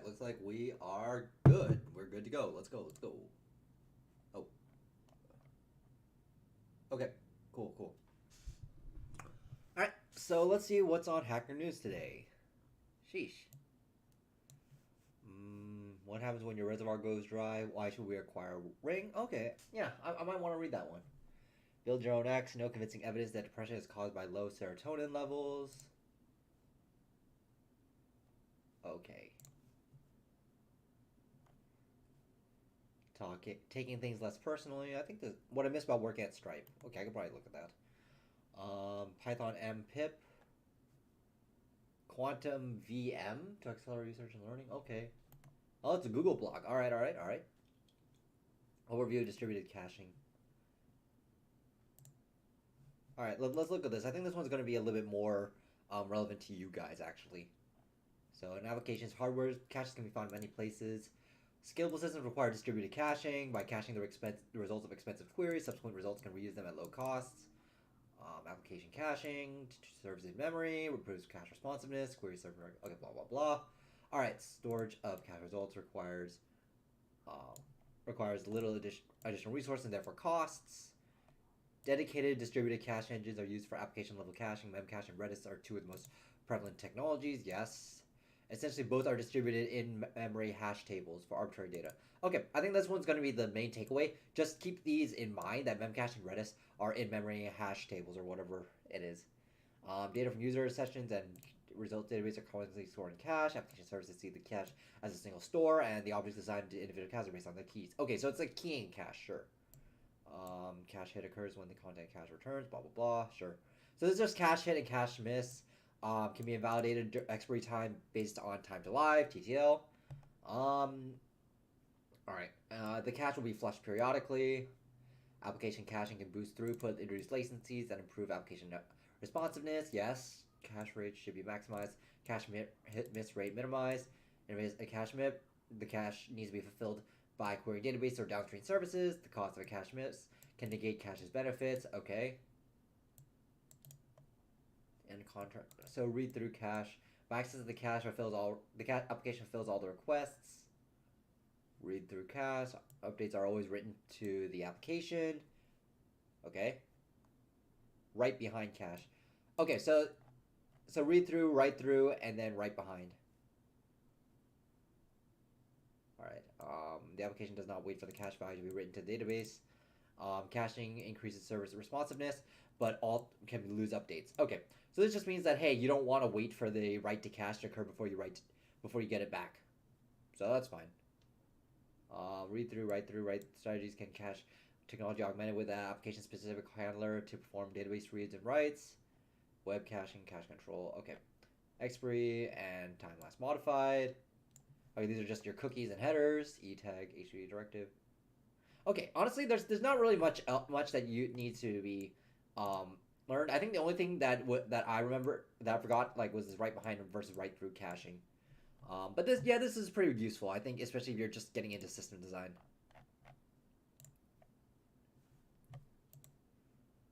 Alright, looks like we are good. We're good to go. Let's go, let's go. Oh. Okay, cool. Alright, so let's see what's on Hacker News today. Sheesh. What happens when your reservoir goes dry? Why should we acquire a ring? Okay, yeah, I might want to read that one. Build your own X. No convincing evidence that depression is caused by low serotonin levels. Okay. Taking things less personally. I think what I miss about working at Stripe. Okay, I could probably look at that. Python M pip. Quantum VM to accelerate research and learning. Okay. Oh, it's a Google blog. All right. Overview of distributed caching. All right, let's look at this. I think this one's going to be a little bit more relevant to you guys, actually. So in applications, hardware caches can be found in many places. Scalable systems require distributed caching. By caching the results of expensive queries, subsequent results can reuse them at low costs. Application caching serves in memory, improves cache responsiveness, query server, okay, blah, blah, blah. All right, storage of cache results requires little additional resources and therefore costs. Dedicated distributed cache engines are used for application level caching. Memcache and Redis are two of the most prevalent technologies. Yes. Essentially, both are distributed in memory hash tables for arbitrary data. Okay, I think this one's going to be the main takeaway. Just keep these in mind that Memcache and Redis are in memory hash tables or whatever it is. Data from user sessions and result database are constantly stored in cache. Application services see the cache as a single store, and the objects assigned to individual caches are based on the keys. Okay, so it's like keying cache, sure. Cache hit occurs when the content cache returns, blah, blah, blah, sure. So this is just cache hit and cache miss. Can be invalidated expiry time based on time to live, TTL. Alright, the cache will be flushed periodically. Application caching can boost throughput, introduce latencies, and improve application responsiveness. Yes, cache rate should be maximized. Cache hit miss rate minimized. Anyways, a cache MIP, the cache needs to be fulfilled by query database or downstream services. The cost of a cache miss can negate cache's benefits. Okay. And contract. So read through cache. By access the cache, application fills all the requests. Read through cache. Updates are always written to the application. Okay. Right behind cache. Okay, so read through, write through, and then right behind. Alright. The application does not wait for the cache value to be written to the database. Caching increases service responsiveness, but all can lose updates. Okay, so this just means that hey, you don't want to wait for the write to cache to occur before you get it back. So that's fine. Read through, write strategies can cache technology augmented with an application specific handler to perform database reads and writes. Web caching, cache control. Okay, expiry and time last modified. Okay, these are just your cookies and headers. E-tag, HTTP directive. Okay, honestly, there's not really much that you need to be learned. I think the only thing that I remember that I forgot was this right behind versus right through caching. But this is pretty useful. I think especially if you're just getting into system design.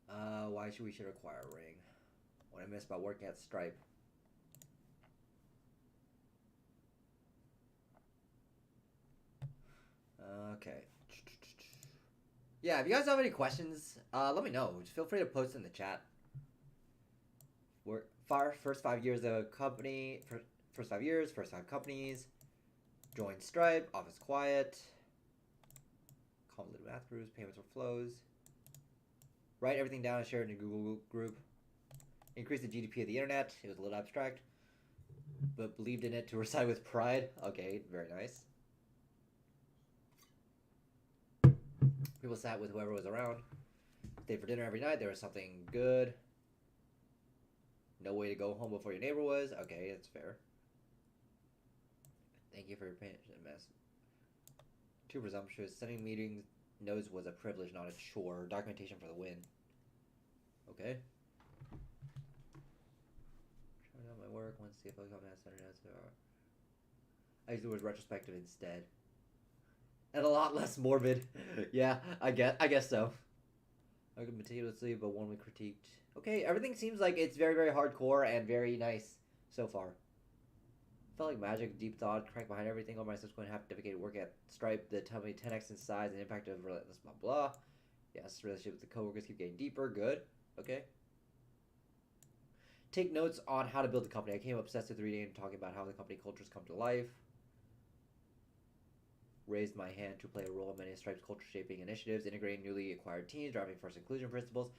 Why should we acquire a ring? What I miss about working at Stripe. Okay. Yeah, if you guys have any questions, let me know. Just feel free to post in the chat. First 5 years of company, first 5 years, first 5 companies. Join Stripe, office quiet. Convoluted math groups, payments or flows. Write everything down and share it in a Google group. Increase the GDP of the internet. It was a little abstract, but believed in it to recite with pride. Okay, very nice. People sat with whoever was around. Stayed for dinner every night. There was something good. No way to go home before your neighbor was. Okay, that's fair. Thank you for your patience, mess. Too presumptuous. Sending meetings notes was a privilege, not a chore. Documentation for the win. Okay. Trying out my work. Once CFO comments on it. I used the word retrospective instead. And a lot less morbid. Yeah, I guess so. I could meticulously, but one we critiqued. Okay, everything seems like it's very, very hardcore and very nice so far. Felt like magic, deep thought, crank behind everything. Over my subsequent half dedicated work at Stripe, the company 10x in size and impact of relentless blah blah. Yes, relationship with the coworkers keep getting deeper. Good. Okay. Take notes on how to build the company. I became obsessed with reading and talking about how the company cultures come to life. Raised my hand to play a role in many of Stripe's culture shaping initiatives, integrating newly acquired teams, driving first inclusion principles.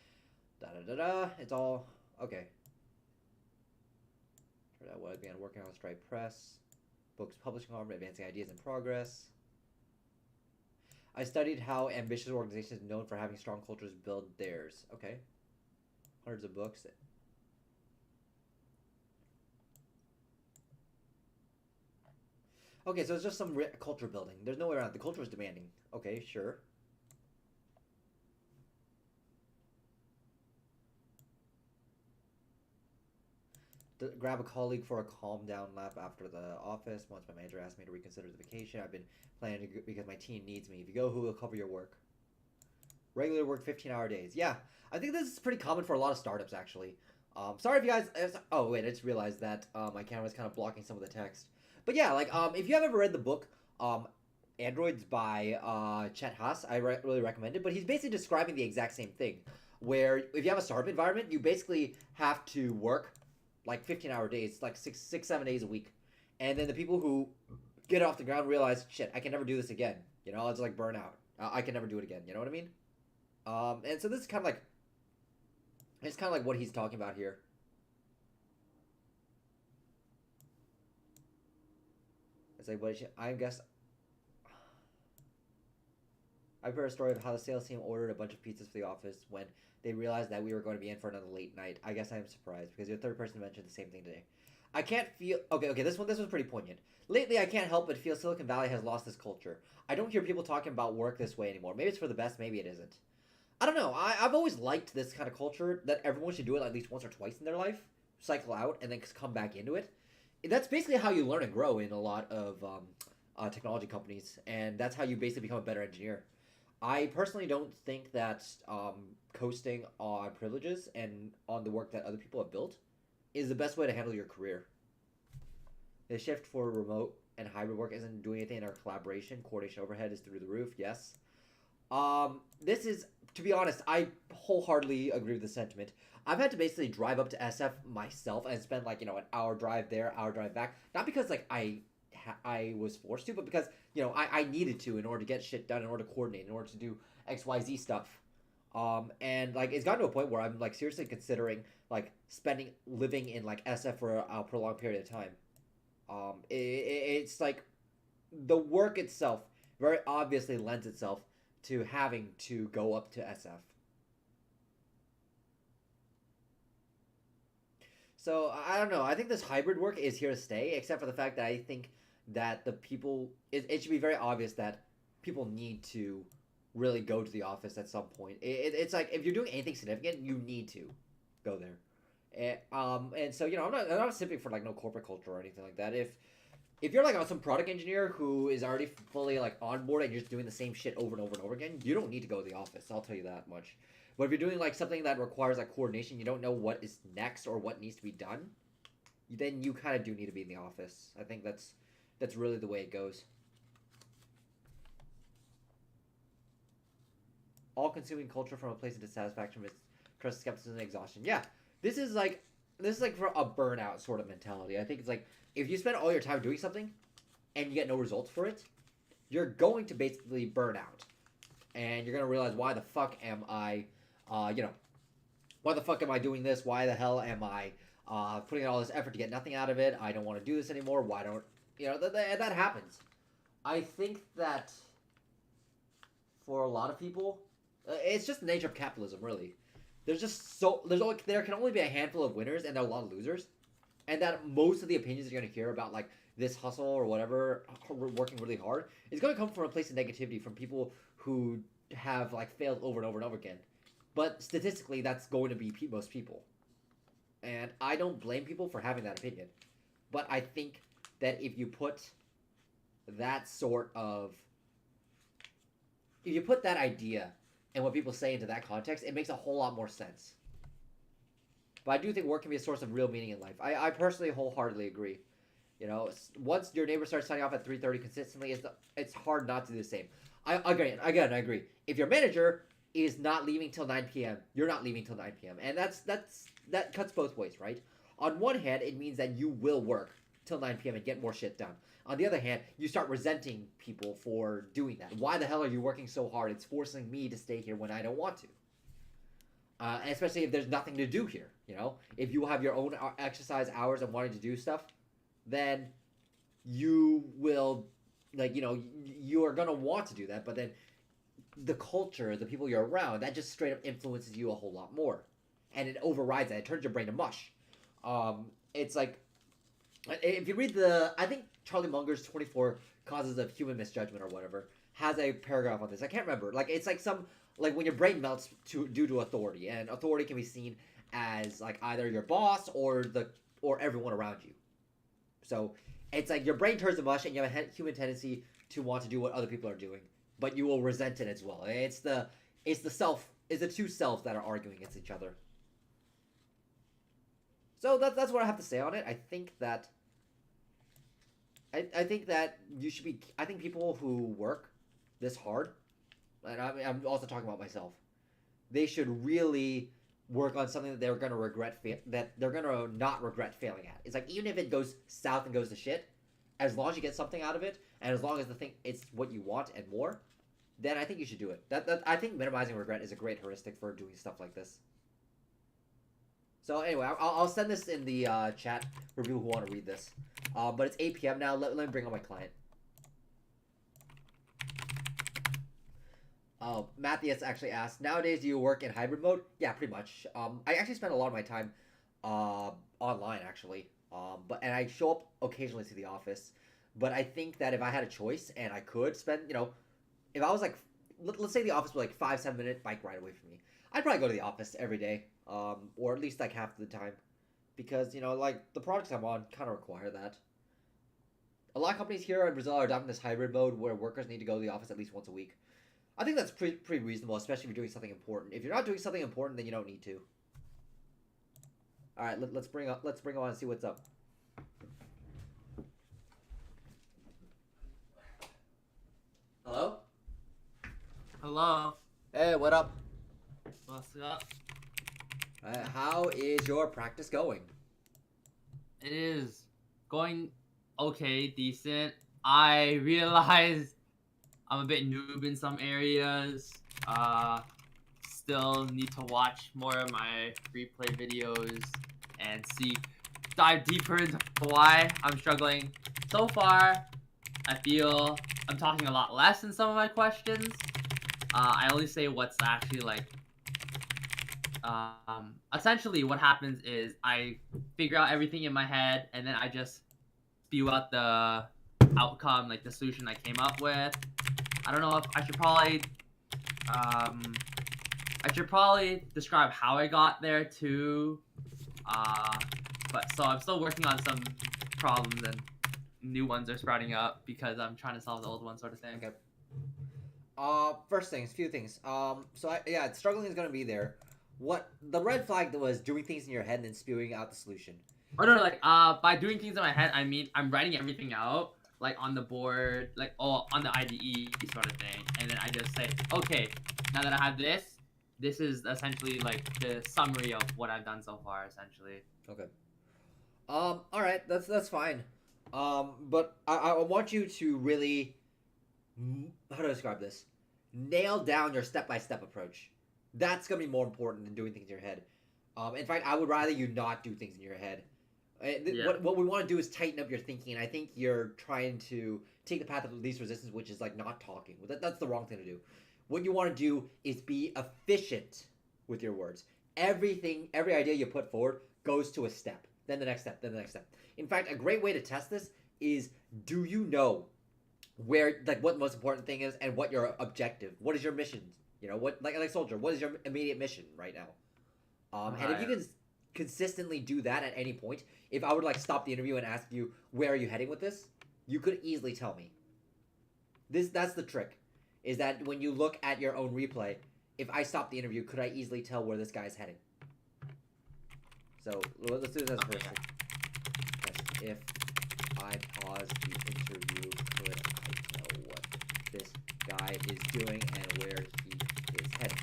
Da da da da. It's all okay. Turned out what I began working on Stripe Press, books publishing arm, advancing ideas in progress. I studied how ambitious organizations known for having strong cultures build theirs. Okay. Hundreds of books. Okay, so it's just some culture building. There's no way around it. The culture is demanding. Okay, sure. Grab a colleague for a calm down lap after the office. Once my manager asked me to reconsider the vacation, I've been planning to because my team needs me. If you go, who will cover your work? Regular work, 15-hour days. Yeah, I think this is pretty common for a lot of startups, actually. Sorry if you guys... Oh, wait, I just realized that my camera's kind of blocking some of the text. But yeah, like, if you have ever read the book, Androids by Chet Haas, I really recommend it. But he's basically describing the exact same thing, where if you have a startup environment, you basically have to work like 15-hour days, like 7 days a week. And then the people who get off the ground realize, shit, I can never do this again. You know, it's like burnout. I can never do it again. You know what I mean? And so this is kind of like, it's kind of like what he's talking about here. It's like, but I guess I've heard a story of how the sales team ordered a bunch of pizzas for the office when they realized that we were going to be in for another late night. I guess I am surprised because you're the third person to mention the same thing today. I can't feel... Okay, this was pretty poignant. Lately, I can't help but feel Silicon Valley has lost this culture. I don't hear people talking about work this way anymore. Maybe it's for the best, maybe it isn't. I don't know. I've always liked this kind of culture that everyone should do it at least once or twice in their life. Cycle out and then come back into it. That's basically how you learn and grow in a lot of technology companies. And that's how you basically become a better engineer. I personally don't think that coasting on privileges and on the work that other people have built is the best way to handle your career. The shift for remote and hybrid work isn't doing anything in our collaboration. Coordination overhead is through the roof, yes. This is, to be honest, I wholeheartedly agree with the sentiment. I've had to basically drive up to SF myself and spend like, an hour drive there, hour drive back. Not because like I was forced to, but because, I needed to in order to get shit done, in order to coordinate, in order to do XYZ stuff. And like it's gotten to a point where I'm like seriously considering like living in like SF for a prolonged period of time. It's like the work itself very obviously lends itself to having to go up to SF. So I don't know. I think this hybrid work is here to stay, except for the fact that I think that it should be very obvious that people need to really go to the office at some point. It's like if you're doing anything significant, you need to go there. And so I'm not simping for like no corporate culture or anything like that. If you're like some product engineer who is already fully like on board and you're just doing the same shit over and over and over again, you don't need to go to the office. I'll tell you that much. But if you're doing like something that requires like coordination, you don't know what is next or what needs to be done, then you kind of do need to be in the office. I think that's really the way it goes. All-consuming culture from a place of dissatisfaction, mistrust, skepticism, and exhaustion. Yeah, this is like for a burnout sort of mentality. I think it's like if you spend all your time doing something and you get no results for it, you're going to basically burn out, and you're gonna realize why the fuck am I, why the fuck am I doing this? Why the hell am I putting in all this effort to get nothing out of it? I don't want to do this anymore. Why don't that happens? I think that for a lot of people, it's just the nature of capitalism, really. There can only be a handful of winners and there are a lot of losers, and that most of the opinions you're gonna hear about like this hustle or whatever, working really hard, is gonna come from a place of negativity from people who have like failed over and over and over again. But statistically, that's going to be most people, and I don't blame people for having that opinion. But I think that if you put that idea and what people say into that context, it makes a whole lot more sense. But I do think work can be a source of real meaning in life. I personally wholeheartedly agree. You know, once your neighbor starts signing off at 3:30 consistently, it's hard not to do the same. I agree. If your manager is not leaving till 9 p.m., you're not leaving till 9 p.m., and that cuts both ways, right? On one hand, it means that you will work till 9 p.m. and get more shit done. On the other hand, you start resenting people for doing that. Why the hell are you working so hard? It's forcing me to stay here when I don't want to. And especially if there's nothing to do here, you know? If you have your own exercise hours and wanting to do stuff, then you will, like, you know, you are going to want to do that, but then the culture, the people you're around, that just straight up influences you a whole lot more. And it overrides that. It turns your brain to mush. It's like, if you read I think Charlie Munger's 24 Causes of Human Misjudgment or whatever, has a paragraph on this. I can't remember. Like, it's like like when your brain melts due to authority, and authority can be seen as like either your boss or everyone around you. So it's like your brain turns to mush, and you have a human tendency to want to do what other people are doing, but you will resent it as well. It's the two selves that are arguing against each other. So that's what I have to say on it. I think that you should be. I think people who work this hard, and I'm also talking about myself, they should really work on something that they're gonna not regret failing at. It's like, even if it goes south and goes to shit, as long as you get something out of it, and as long as it's what you want and more, then I think you should do it. I think minimizing regret is a great heuristic for doing stuff like this. So anyway, I'll send this in the chat for people who want to read this. But it's 8 p.m. now. Let me bring on my client. Matthias actually asked, nowadays do you work in hybrid mode? Yeah, pretty much. I actually spend a lot of my time online, actually. And I show up occasionally to the office. But I think that if I had a choice and I could spend, you know, if I was like, let's say the office was like 5-7 minute bike ride away from me, I'd probably go to the office every day, or at least like half the time, because, you know, like, the projects I'm on kind of require that. A lot of companies here in Brazil are adopting this hybrid mode where workers need to go to the office at least once a week. I think that's pretty reasonable, especially if you're doing something important. If you're not doing something important, then you don't need to. All right, let's bring him on and see what's up. Hello? Hello. Hey, what up? What's up? How is your practice going? It is going okay, decent. I realized I'm a bit noob in some areas. Still need to watch more of my replay videos and dive deeper into why I'm struggling. So far, I feel I'm talking a lot less in some of my questions. I only say what's actually like. Essentially what happens is I figure out everything in my head, and then I just spew out the outcome, like the solution I came up with. I don't know if I should probably describe how I got there too. But so I'm still working on some problems, and new ones are sprouting up because I'm trying to solve the old ones, sort of thing. Okay. First things, few things. Yeah, struggling is gonna be there. What the red flag was doing things in your head and then spewing out the solution. Oh no, like by doing things in my head, I mean I'm writing everything out, like on the board, like on the IDE sort of thing, and then I just say, okay, now that I have this is essentially like the summary of what I've done so far, essentially. Okay. All right, that's fine. But I want you to really, how do I describe this? Nail down your step-by-step approach. That's gonna be more important than doing things in your head. In fact, I would rather you not do things in your head. Yeah. What we want to do is tighten up your thinking. I think you're trying to take the path of least resistance, which is like not talking. That's the wrong thing to do. What you want to do is be efficient with your words. Every idea you put forward goes to a step, then the next step, then the next step. In fact, a great way to test this is, do you know where, like, what the most important thing is and what your objective, what is your mission? You know, what, like soldier, what is your immediate mission right now? And if you can consistently do that at any point, if I would like stop the interview and ask you, where are you heading with this? You could easily tell me. That's the trick, is that when you look at your own replay, if I stop the interview, could I easily tell where this guy's heading? So let's do this as a first. If I pause the interview, could I know what this guy is doing and where he is heading?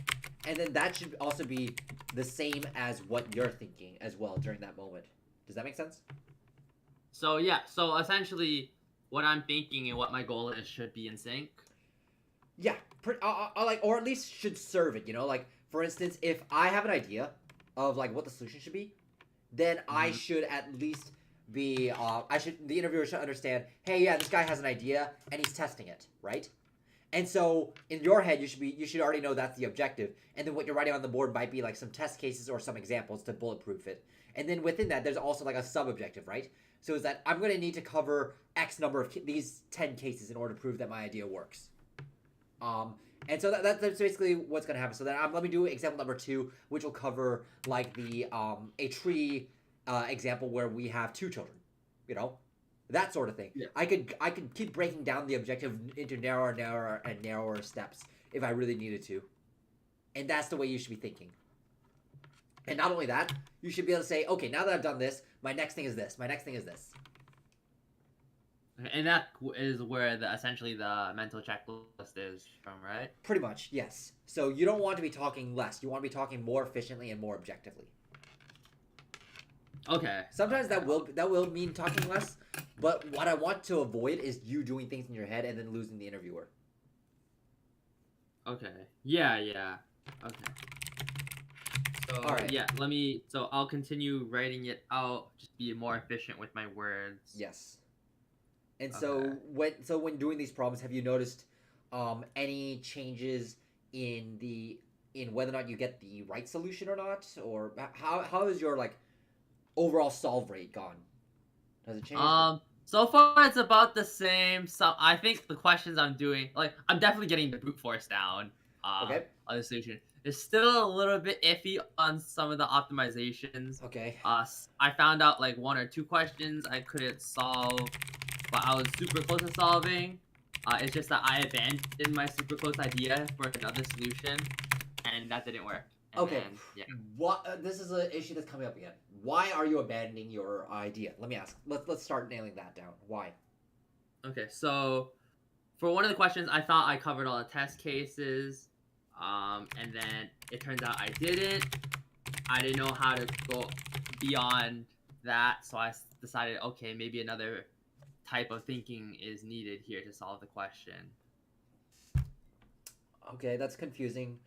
And then that should also be the same as what you're thinking as well during that moment. Does that make sense? So yeah, so essentially, what I'm thinking and what my goal is should be in sync. Yeah, like, or at least should serve it. You know, like for instance, if I have an idea of like what the solution should be, then I should at least be. The interviewer should understand. Hey, yeah, this guy has an idea and he's testing it, right? And so in your head, you should already know that's the objective. And then what you're writing on the board might be like some test cases or some examples to bulletproof it. And then within that, there's also like a sub objective, right? So is that I'm going to need to cover X number of these 10 cases in order to prove that my idea works. And so that's basically what's going to happen. So then let me do example number 2, which will cover like the a tree example where we have 2 children, you know, that sort of thing. Yeah. I could keep breaking down the objective into narrower steps if I really needed to, and that's the way you should be thinking. And not only that, you should be able to say, okay, now that I've done this, my next thing is this. My next thing is this. And that is where essentially the mental checklist is from, right? Pretty much, yes. So you don't want to be talking less. You want to be talking more efficiently and more objectively. Okay. Sometimes that will mean talking less, but what I want to avoid is you doing things in your head and then losing the interviewer. Okay. Yeah. Okay. So Alright. yeah, so I'll continue writing it out, just be more efficient with my words. Yes. And Okay. so when doing these problems, have you noticed any changes in whether or not you get the right solution or not, or how is your like overall solve rate gone? Has it changed? So far it's about the same. So I think the questions I'm doing, like, I'm definitely getting the brute force down. Okay. On the solution. It's still a little bit iffy on some of the optimizations. Okay. I found out like 1 or 2 questions I couldn't solve, but I was super close to solving. It's just that I abandoned my super close idea for another solution, and that didn't work. And Okay. then, yeah. What? This is an issue that's coming up again. Why are you abandoning your idea? Let me ask. Let's start nailing that down. Why? Okay, so for one of the questions, I thought I covered all the test cases, and then it turns out I didn't. I didn't know how to go beyond that, so I decided, okay, maybe another type of thinking is needed here to solve the question. Okay, that's confusing,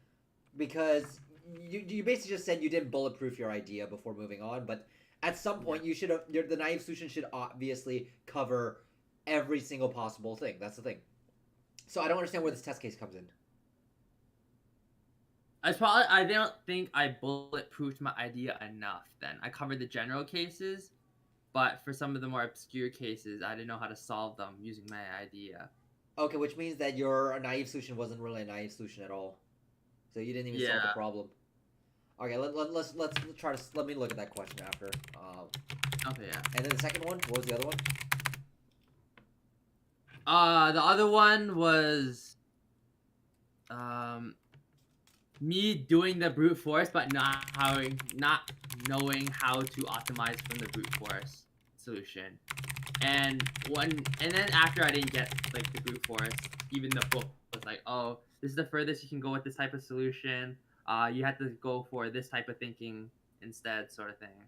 because you basically just said you didn't bulletproof your idea before moving on, but at some point you should have. The naive solution should obviously cover every single possible thing. That's the thing. So I don't understand where this test case comes in. I don't think I bulletproofed my idea enough then. I covered the general cases, but for some of the more obscure cases, I didn't know how to solve them using my idea. Okay, which means that your naive solution wasn't really a naive solution at all. So you didn't even solve the Yeah. problem. Okay, let's try to let me look at that question after. Okay, yeah. And then the second one, what was the other one? The other one was me doing the brute force, but not knowing how to optimize from the brute force solution. And then after I didn't get like the brute force, even the book was like, oh, this is the furthest you can go with this type of solution. You have to go for this type of thinking instead, sort of thing.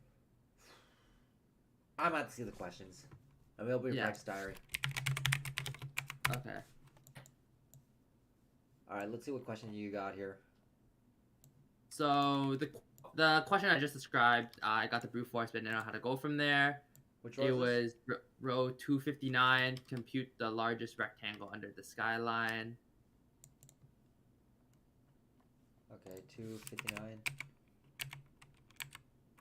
I'm about to see the questions. I'm gonna open your Yeah. practice diary. Okay. All right, let's see what question you got here. So the question I just described, I got the brute force, but didn't know how to go from there. Which It row is was row 259. Compute the largest rectangle under the skyline. this? Okay, 259.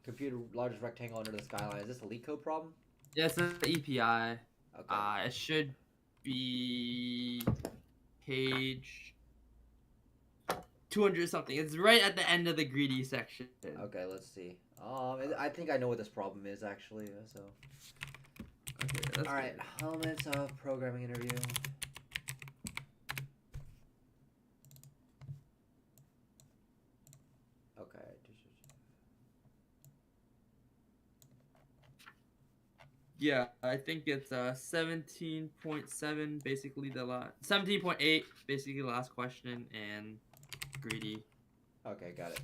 Compute a largest rectangle under the skyline. Is this a leak code problem? Yeah, it's an EPI. Okay. It should be page 200 something. It's right at the end of the greedy section. Okay, let's see. I think I know what this problem is actually. So. Okay, that's All right, good. elements of programming interview. Okay. Yeah, I think it's 17.7, basically the last 17.8, basically the last question, and greedy. Okay, got it.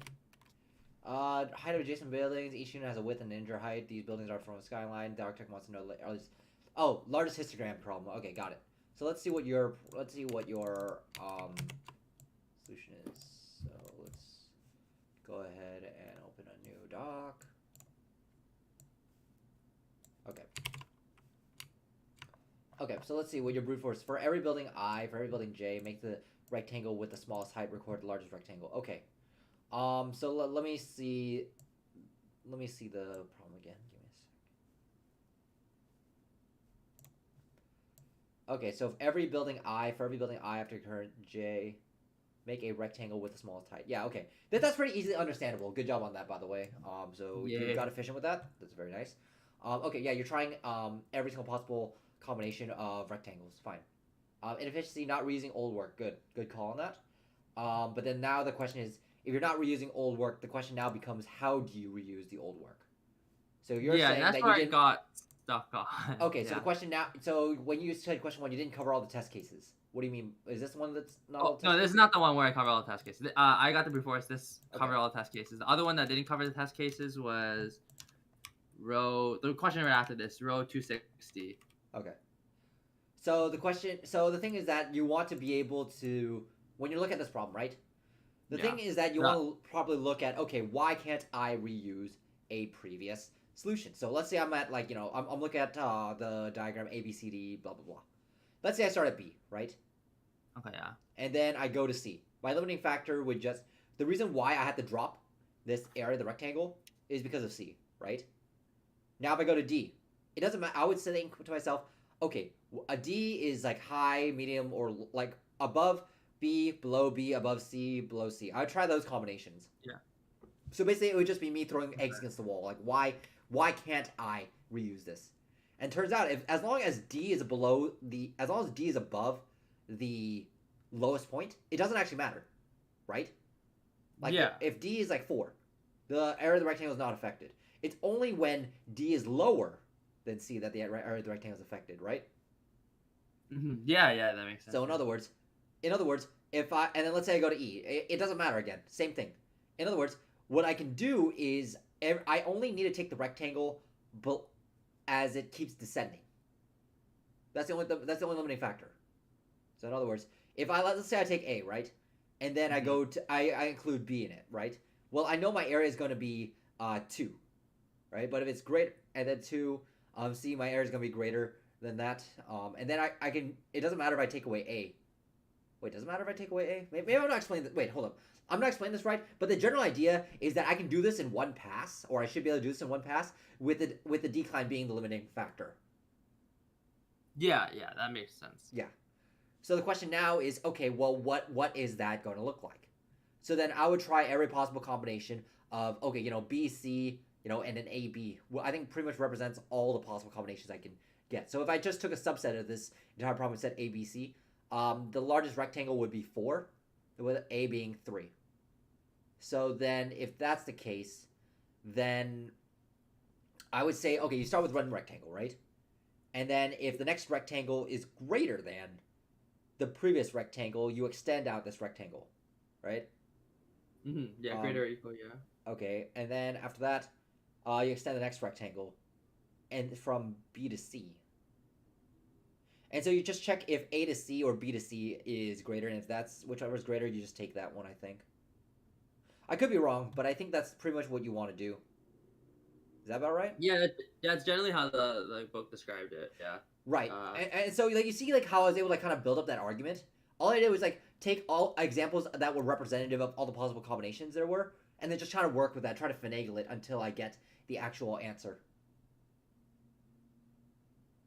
Height of adjacent buildings. Each unit has a width and injure height. These buildings are from a skyline. The architect wants to know. Oh, largest histogram problem. Okay, got it. So let's see what your solution is. So let's go ahead and open a new doc. Okay. Okay, so let's see what your brute force for every building I, for every building J, make the rectangle with the smallest height record the largest rectangle. Okay. So let me see. Let me see the problem again. Give me a sec. Okay, so if every building I, for every building I after current J, make a rectangle with the smallest height. Yeah, okay. That's pretty easily understandable. Good job on that, by the way. So you Yeah. got efficient with that. That's very nice. Okay, yeah, you're trying every single possible combination of rectangles. Fine. Inefficiency, not reusing old work. Good call on that. But then now the question is, if you're not reusing old work, the question now becomes, how do you reuse the old work? So you're Yeah, saying that's that where you I didn't. got stuck on. Okay, so Yeah. the question now. So when you said question one, you didn't cover all the test cases. What do you mean? Is this one that's not all Oh the no, test this is cases? not the one where I cover all the test cases. I got the brute force. This Okay. covered all the test cases. The other one that didn't cover the test cases was the question right after this, row 260. Okay. So the question. So the thing is that you want to be able to, when you look at this problem, right? The Yeah. thing is that you Yeah. want to probably look at, okay, why can't I reuse a previous solution? So let's say I'm at I'm looking at the diagram A B C D blah blah blah. Let's say I start at B, right? Okay, yeah. And then I go to C. My limiting factor would just, the reason why I had to drop this area, the rectangle, is because of C, right? Now if I go to D, it doesn't matter. I would think to myself, okay, a D is like high, medium, or like above B, below B, above C, below C. I would try those combinations. Yeah. So basically, it would just be me throwing eggs against the wall. Like, why can't I reuse this? And turns out, as long as D is as long as D is above the lowest point, it doesn't actually matter, right? Like, Yeah. if D is like 4, the area of the rectangle is not affected. It's only when D is lower than C that the area of the rectangle is affected, right? Yeah, that makes sense. So in other words, if I, and then let's say I go to E, it doesn't matter again. Same thing. In other words, what I can do is I only need to take the rectangle, but as it keeps descending. That's the only limiting factor. So in other words, if let's say I take A, right, and then I go to I include B in it, right? Well, I know my area is going to be 2, right? But if it's greater, and then 2, C, my area is going to be greater than that, and then I can. It doesn't matter if I take away A. Wait, does it matter if I take away A? Maybe I'm not explaining this. Wait, hold up. I'm not explaining this right, but the general idea is that I can do this in one pass, or I should be able to do this in one pass, with the decline being the limiting factor. Yeah, that makes sense. Yeah. So the question now is, okay, well, what is that going to look like? So then I would try every possible combination of, okay, B, C, and an A, B. Well, I think pretty much represents all the possible combinations I can get. So if I just took a subset of this entire problem and said A, B, C, the largest rectangle would be 4, with A being 3. So then if that's the case, then I would say, okay, you start with one rectangle, right? And then if the next rectangle is greater than the previous rectangle, you extend out this rectangle, right? Yeah, greater or equal, yeah. Okay, and then after that, you extend the next rectangle, and from B to C. And so you just check if A to C or B to C is greater, and if that's whichever is greater, you just take that one, I think. I could be wrong, but I think that's pretty much what you want to do. Is that about right? Yeah, that's generally how the book described it. Yeah. Right. And so you see how I was able to kind of build up that argument. All I did was take all examples that were representative of all the possible combinations there were, and then just try to work with that, try to finagle it until I get the actual answer.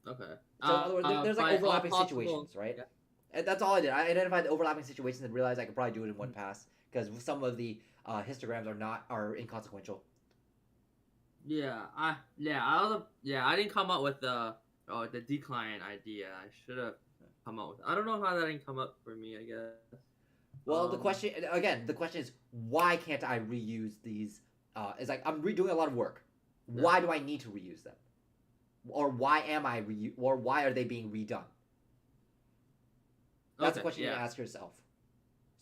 Okay. So in other words, there's overlapping situations, right? Yeah. And that's all I did. I identified the overlapping situations and realized I could probably do it in one pass because some of the histograms are inconsequential. I didn't come up with the decline idea. I should have come up with. I don't know how that didn't come up for me. I guess. Well, the question is, why can't I reuse these? It's like I'm redoing a lot of work. Yeah. Why do I need to reuse them? or why am I or why are they being redone? That's the Okay, question you yeah. ask yourself.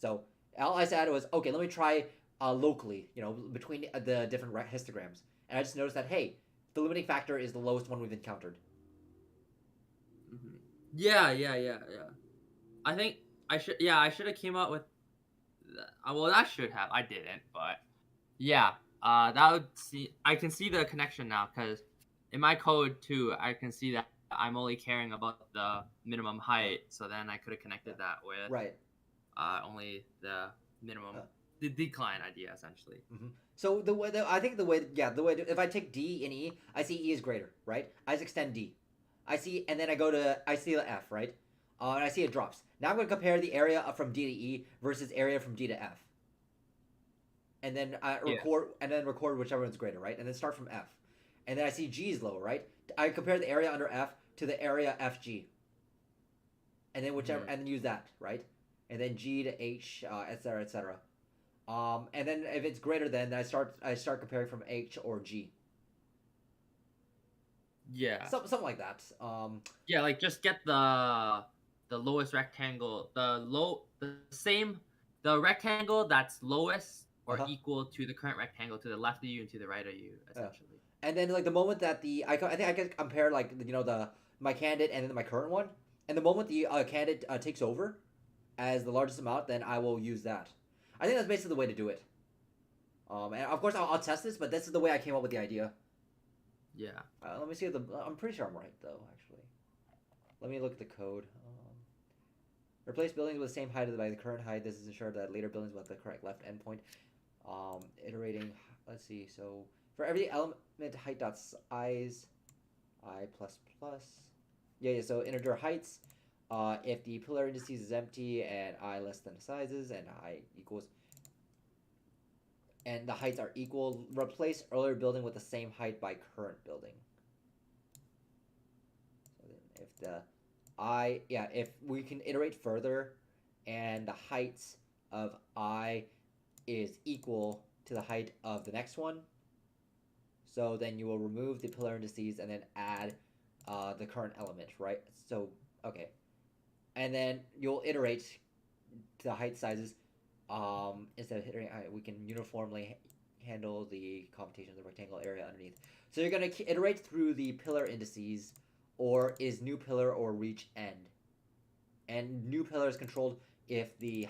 So all I said was, okay, let me try locally, between the different histograms, and I just noticed that hey, the limiting factor is the lowest one we've encountered. Yeah. I think I should have came up with. Well, that should have. I didn't, but yeah. That would see. I can see the connection now because in my code too, I can see that I'm only caring about the minimum height. So then I could have connected that with Right. only the minimum Uh, the decline idea essentially. So I think if I take D and E, I see E is greater, right? I just extend D. I see, and then I see the F, right? And I see it drops. Now I'm going to compare the area from D to E versus area from D to F, and then Yeah. record whichever one's greater, right? And then start from F, and then I see G is low, right? I compare the area under F to the area FG, and then whichever, and then use that, right? And then G to H, etc., etc. And then if it's greater than, then I start comparing from H or G. Yeah. Something like that. Yeah, like just get the lowest rectangle, the rectangle that's lowest or Uh-huh. equal to the current rectangle to the left of you and to the right of you, Yeah. essentially. And then like the moment that I think I can compare like the my candidate and then my current one, and the moment the candidate takes over as the largest amount, then I will use that. I think that's basically the way to do it. And of course I'll test this, but this is the way I came up with the idea. Yeah. Let me see I'm pretty sure I'm right though. Actually, let me look at the code. Replace buildings with the same height by the current height. This is ensure that later buildings will have the correct left endpoint. Iterating. Let's see. So for every element height dot size, I plus plus. Yeah. So integer heights. If the pillar indices is empty and I less than the sizes and I equals and the heights are equal, replace earlier building with the same height by current building. So then if the if we can iterate further and the heights of I is equal to the height of the next one, so then you will remove the pillar indices and then add the current element, right? So, okay. And then you'll iterate to the height sizes. Instead of hitting, we can uniformly handle the computation of the rectangle area underneath. So you're going to iterate through the pillar indices, or is new pillar or reach end. And new pillar is controlled if the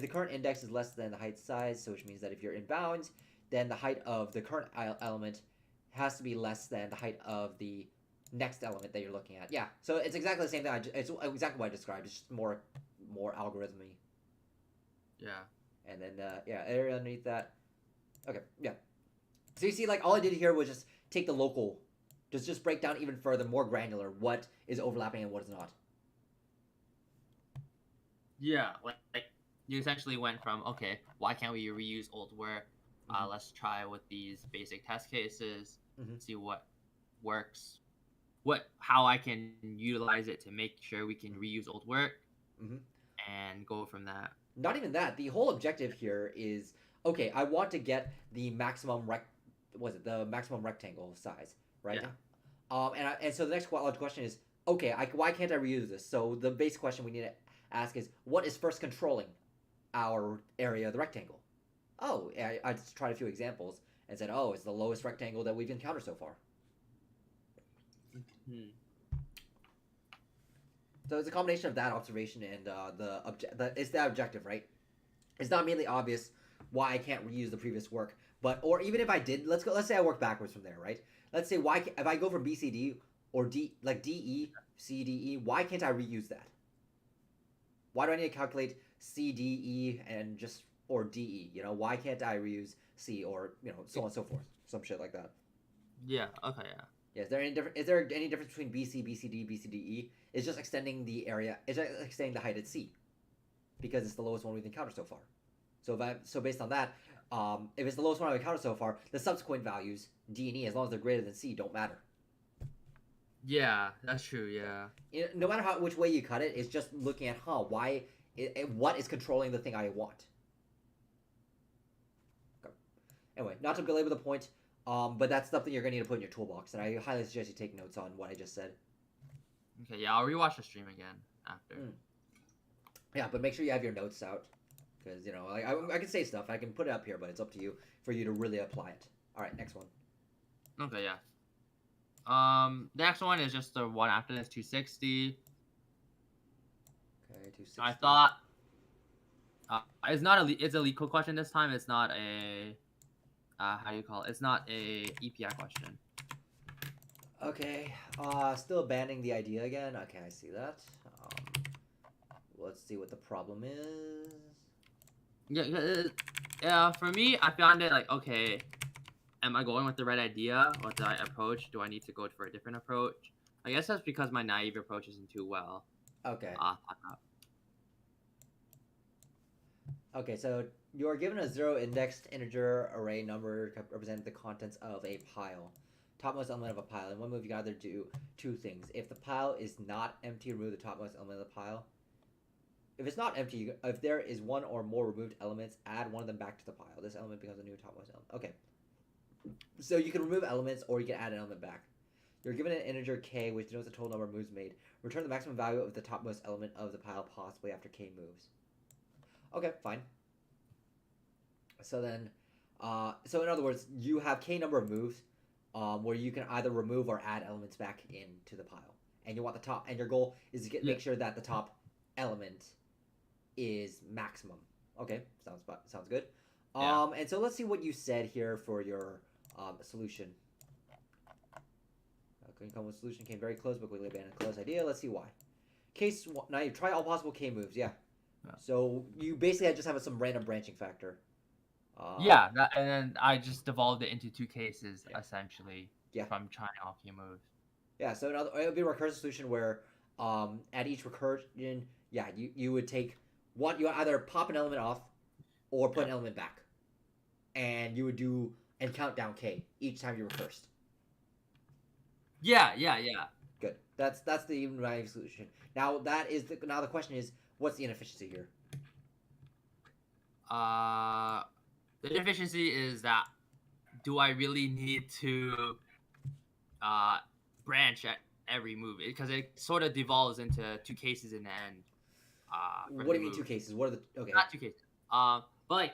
current index is less than the height size, so which means that if you're in bounds, then the height of the current element has to be less than the height of the next element that you're looking at. Yeah, so it's exactly the same thing. It's exactly what I described. It's just more algorithmy. Yeah. And then area underneath that. Okay, yeah. So you see, like all I did here was just take the local, just break down even further, more granular, what is overlapping and what is not. Yeah, like you essentially went from okay, why can't we reuse old work? Let's try with these basic test cases, see what works, how I can utilize it to make sure we can reuse old work, and go from that. Not even that. The whole objective here is okay. I want to get the maximum the maximum rectangle size, right? Yeah. And so the next question is okay. Why can't I reuse this? So the basic question we need to ask is what is first controlling our area of the rectangle? Oh, I just tried a few examples and said, oh, it's the lowest rectangle that we've encountered so far. So it's a combination of that observation and it's the objective, right? It's not immediately obvious why I can't reuse the previous work, or even if I did, let's say I work backwards from there, right? Let's say if I go from BCD or DE, CDE, why can't I reuse that? Why do I need to calculate CDE and or DE? Why can't I reuse C or so on and so forth, some shit like that. Yeah. Okay. Yeah. Yeah, is there any difference between BC, BCD, BCDE? It's just extending the area. It's just extending the height at C, because it's the lowest one we've encountered so far. So based on that, if it's the lowest one I've encountered so far, the subsequent values D and E, as long as they're greater than C, don't matter. Yeah, that's true. Yeah. No matter which way you cut it, it's just looking at why what is controlling the thing I want. Okay. Anyway, not to belabor the point. But that's something you're gonna need to put in your toolbox, and I highly suggest you take notes on what I just said. Okay, yeah, I'll rewatch the stream again after. Yeah, but make sure you have your notes out, because like I can say stuff, I can put it up here, but it's up to you for you to really apply it. All right, next one. Okay, yeah. The next one is just the one after this, 260. Okay, 260. I thought it's a lead code question this time. It's not a how do you call it? It's not a EPI question. Okay, still abandoning the idea again. Okay, I see that. Let's see what the problem is. Yeah, for me, I found it like, okay, am I going with the right idea or the right approach? Do I need to go for a different approach? I guess that's because my naive approach isn't too well. Okay. Okay, so you are given a zero-indexed integer array number representing the contents of a pile. Topmost element of a pile. In one move, you can either do two things. If the pile is not empty, remove the topmost element of the pile. If it's not empty, if there is one or more removed elements, add one of them back to the pile. This element becomes a new topmost element. Okay. So you can remove elements or you can add an element back. You're given an integer k, which denotes the total number of moves made. Return the maximum value of the topmost element of the pile possibly after k moves. Okay, fine. So then, so in other words, you have k number of moves, where you can either remove or add elements back into the pile, and you want the top, and your goal is to make sure that the top element is maximum. Okay, sounds good. Yeah. And so let's see what you said here for your solution. Couldn't come with solution, came very close, but quickly abandoned close idea. Let's see why. Case one, now you try all possible k moves. Yeah. So you basically just have some random branching factor. Yeah, and then I just devolved it into two cases essentially. Yeah. From trying all k moves. Yeah. So it would be a recursive solution where at each recursion, yeah, you would take one. You would either pop an element off, or put an element back, and you would do and count down k each time you recursed. Yeah. Good. That's the naive solution. Now the question is, what's the inefficiency here? The inefficiency is that do I really need to branch at every move? Because it sort of devolves into two cases in the end. What do you mean two cases? What are the okay? Not two cases. But like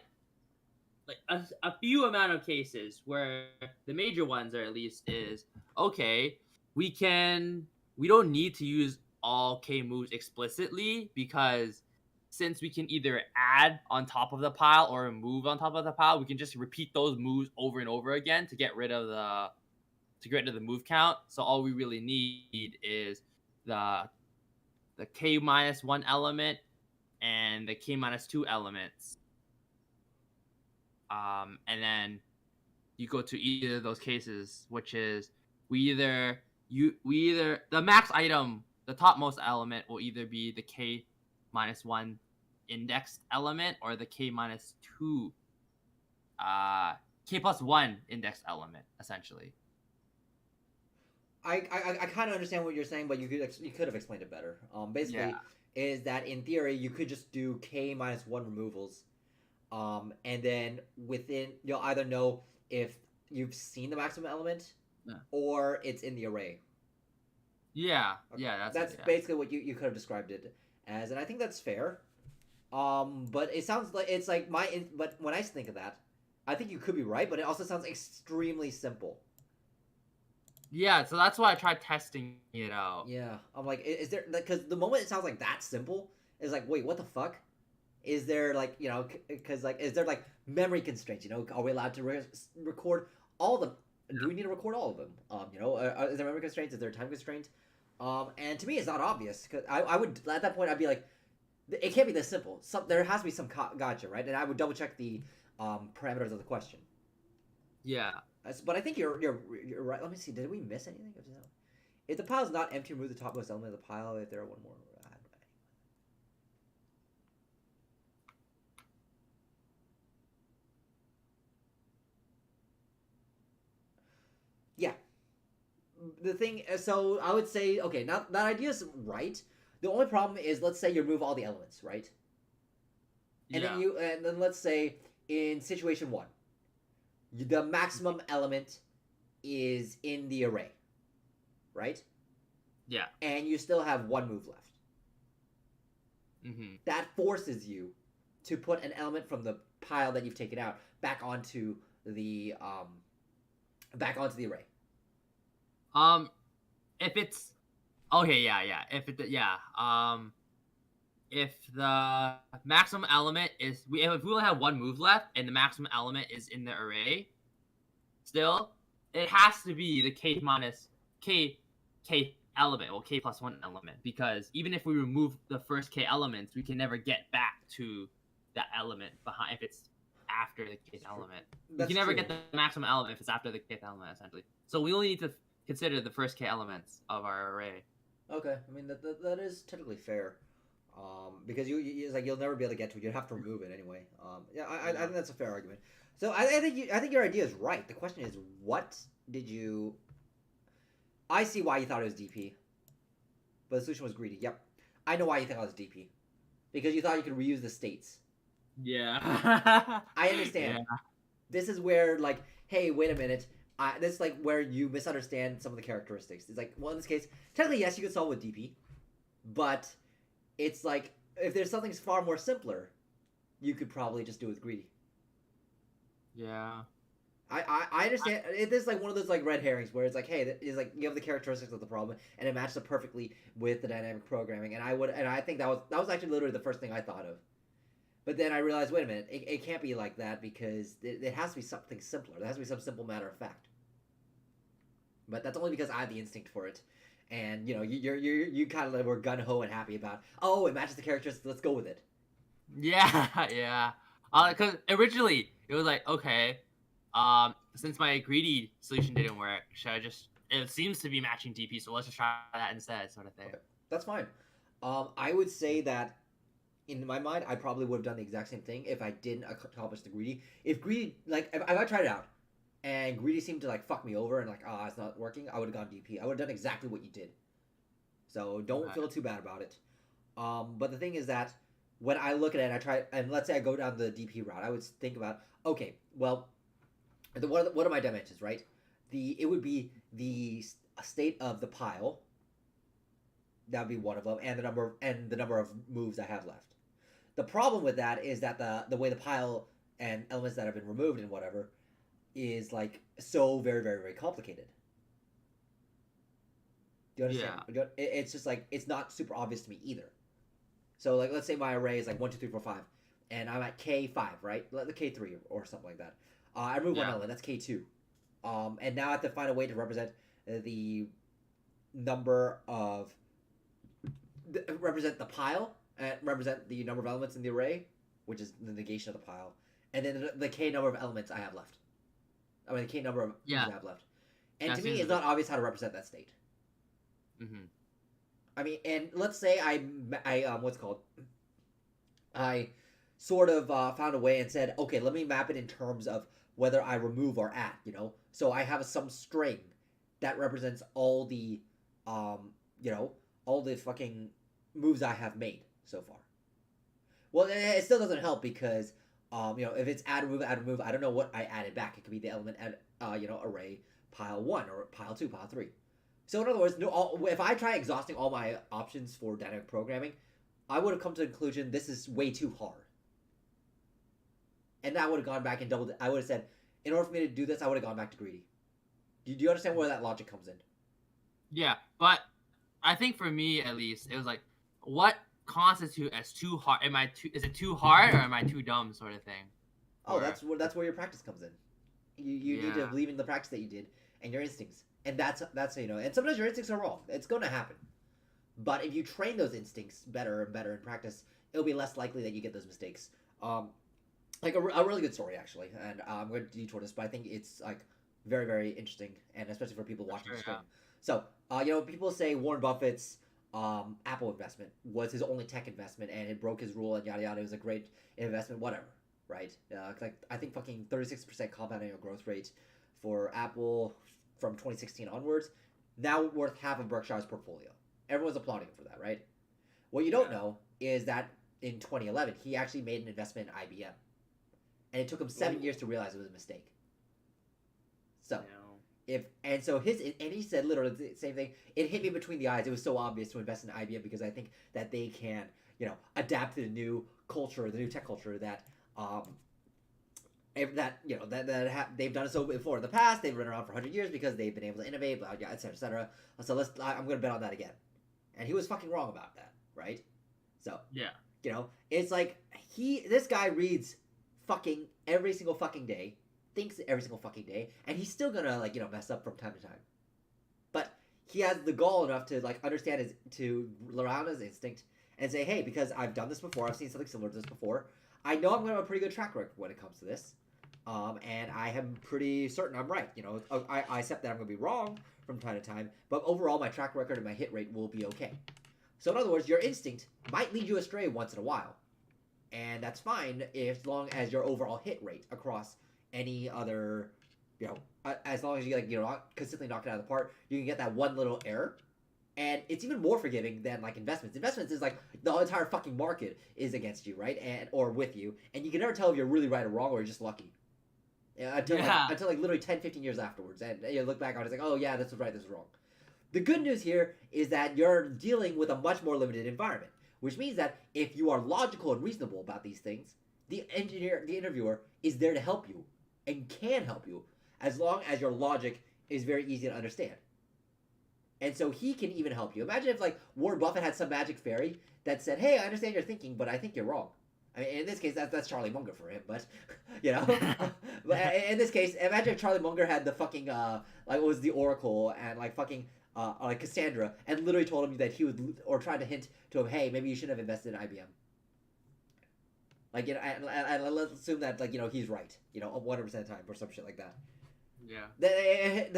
a few amount of cases where the major ones are at least is okay. We don't need to use all k moves explicitly because since we can either add on top of the pile or remove on top of the pile, we can just repeat those moves over and over again to get rid of the move count. So all we really need is the k minus 1 element and the k minus 2 elements. And then you go to either of those cases, which is the max item, the topmost element will either be the k minus 1 indexed element or the k minus 2 k plus 1 indexed element essentially. I kind of understand what you're saying, but you could have explained it better. Basically, is that in theory you could just do k minus 1 removals, and then within you'll either know if you've seen the maximum element, or it's in the array. Yeah, okay. Yeah, that's basically what you could have described it as, and I think that's fair. But it sounds like it's like but when I think of that, I think you could be right, but it also sounds extremely simple. Yeah, so that's why I tried testing it out. Yeah, I'm like, is there, because the moment it sounds like that simple, is like, wait, what the fuck? Is there like, because like, is there like memory constraints? Are we allowed to record all of them? Do we need to record all of them? Is there memory constraints? Is there time constraints? And to me, it's not obvious because I would at that point I'd be like, it can't be this simple. There has to be some gotcha, right? And I would double check the parameters of the question. Yeah. But I think you're right. Let me see. Did we miss anything? If the pile is not empty, remove the topmost element of the pile. If there are one more, yeah. The thing. So I would say, okay, now that idea is right. The only problem is, let's say you remove all the elements, right? And then let's say in situation 1, The maximum element is in the array, right? Yeah. And you still have one move left. Mm-hmm. That forces you to put an element from the pile that you've taken out back onto the array. If it's okay, yeah. If the maximum element is if we only have one move left and the maximum element is in the array, still it has to be the k minus k element or k plus one element, because even if we remove the first k elements, we can never get back to that element behind if it's after the kth element. We can never get the maximum element if it's after the kth element, essentially. So we only need to consider the first k elements of our array. Okay, I mean that is technically fair, because it's like you'll never be able to get to it. You'd have to remove it anyway. I think that's a fair argument. So I think your idea is right. The question is, what did you? I see why you thought it was DP, but the solution was greedy. Yep, I know why you thought it was DP, because you thought you could reuse the states. Yeah. I understand. Yeah. This is where, like, hey, wait a minute. This is like where you misunderstand some of the characteristics. It's like, well, in this case, technically, yes, you could solve with DP, but it's like if there's something far more simpler, you could probably just do it with greedy. Yeah. I understand. It is like one of those like red herrings where it's like, hey, it's like you have the characteristics of the problem, and it matches up perfectly with the dynamic programming. And I think that was actually literally the first thing I thought of. But then I realized, wait a minute, it can't be like that, because it has to be something simpler. There has to be some simple matter of fact. But that's only because I have the instinct for it, and you kind of were gun ho and happy about, oh, it matches the characteristics, let's go with it. Yeah. Because originally it was like, okay, since my greedy solution didn't work, should I just? It seems to be matching DP, so let's just try that instead, sort of thing. Okay. That's fine. I would say that in my mind, I probably would have done the exact same thing if I didn't accomplish the greedy. If greedy, like, if I tried it out, and greedy seemed to like fuck me over and like, it's not working, I would have gone DP. I would have done exactly what you did. So don't feel too bad about it. But the thing is that when I look at it, I try, and let's say I go down the DP route, I would think about, okay, well, what are my dimensions, right? It would be the state of the pile. That would be one of them, and the number of moves I have left. The problem with that is that the way the pile and elements that have been removed and whatever is like so very, very, very complicated. Do you understand? Yeah. It's just like, it's not super obvious to me either. So like, let's say my array is like 1, 2, 3, 4, 5, and I'm at K5, right? The K3 or something like that. I remove one element, that's K2. And now I have to find a way to represent the number of represent the pile and represent the number of elements in the array, which is the negation of the pile, and then the k number of elements I have left. I mean, the k number of things I have left. And to me, it's not obvious how to represent that state. Mm-hmm. I mean, and let's say I what's it called? I sort of found a way and said, okay, let me map it in terms of whether I remove or add. So I have some string that represents all the all the fucking moves I have made so far. Well, it still doesn't help because, if it's add, remove, I don't know what I added back. It could be the element at, array pile 1 or pile 2, pile 3. So in other words, if I try exhausting all my options for dynamic programming, I would have come to the conclusion this is way too hard. And that would have gone back and doubled it. I would have said, in order for me to do this, I would have gone back to greedy. Do you understand where that logic comes in? Yeah, but I think for me at least, it was like, what constitutes as too hard? Is it too hard or am I too dumb, sort of thing? Oh, that's where your practice comes in. You need to believe in the practice that you did and your instincts, and that's and sometimes your instincts are wrong. It's going to happen, but if you train those instincts better and better in practice, it'll be less likely that you get those mistakes. Like a really good story actually, and I'm going to detour this, but I think it's like very, very interesting, and especially for people watching the stream. So, people say Warren Buffett's Apple investment was his only tech investment, and it broke his rule, and yada yada. It was a great investment, whatever, right? Like I think fucking 36% compound annual growth rate for Apple from 2016 onwards. Now worth half of Berkshire's portfolio. Everyone's applauding him for that, right? What you don't know is that in 2011 he actually made an investment in IBM, and it took him 7 years to realize it was a mistake. So so he said literally the same thing. It hit me between the eyes. It was so obvious to invest in IBM because I think that they can, adapt to the new culture, the new tech culture that they've done it so before in the past. They've been around for 100 years because they've been able to innovate, blah, et cetera, et cetera. So I'm gonna bet on that again, and he was fucking wrong about that, right? So it's like this guy reads fucking every single fucking day, thinks every single fucking day, and he's still gonna mess up from time to time. But he has the gall enough to understand to rely on his instinct and say, hey, because I've done this before, I've seen something similar to this before, I know I'm gonna have a pretty good track record when it comes to this. And I am pretty certain I'm right. I accept that I'm gonna be wrong from time to time, but overall my track record and my hit rate will be okay. So in other words, your instinct might lead you astray once in a while, and that's fine as long as your overall hit rate across any other, as long as you consistently knock it out of the park, you can get that one little error, and it's even more forgiving than investments. Investments is the entire fucking market is against you, right, or with you, and you can never tell if you're really right or wrong or you're just lucky. Until literally 10, 15 years afterwards, and you look back on it, it's oh yeah, this was right, this was wrong. The good news here is that you're dealing with a much more limited environment, which means that if you are logical and reasonable about these things, the interviewer, is there to help you and can help you as long as your logic is very easy to understand. And so he can even help you. Imagine if Warren Buffett had some magic fairy that said, hey, I understand your thinking, but I think you're wrong. I mean, in this case, that's Charlie Munger for him, but, but in this case, imagine if Charlie Munger had the fucking, what was the Oracle and fucking, Cassandra, and literally told him that he would, or tried to hint to him, hey, maybe you shouldn't have invested in IBM. And let's assume that, he's right, 100% of the time, or some shit like that. Yeah.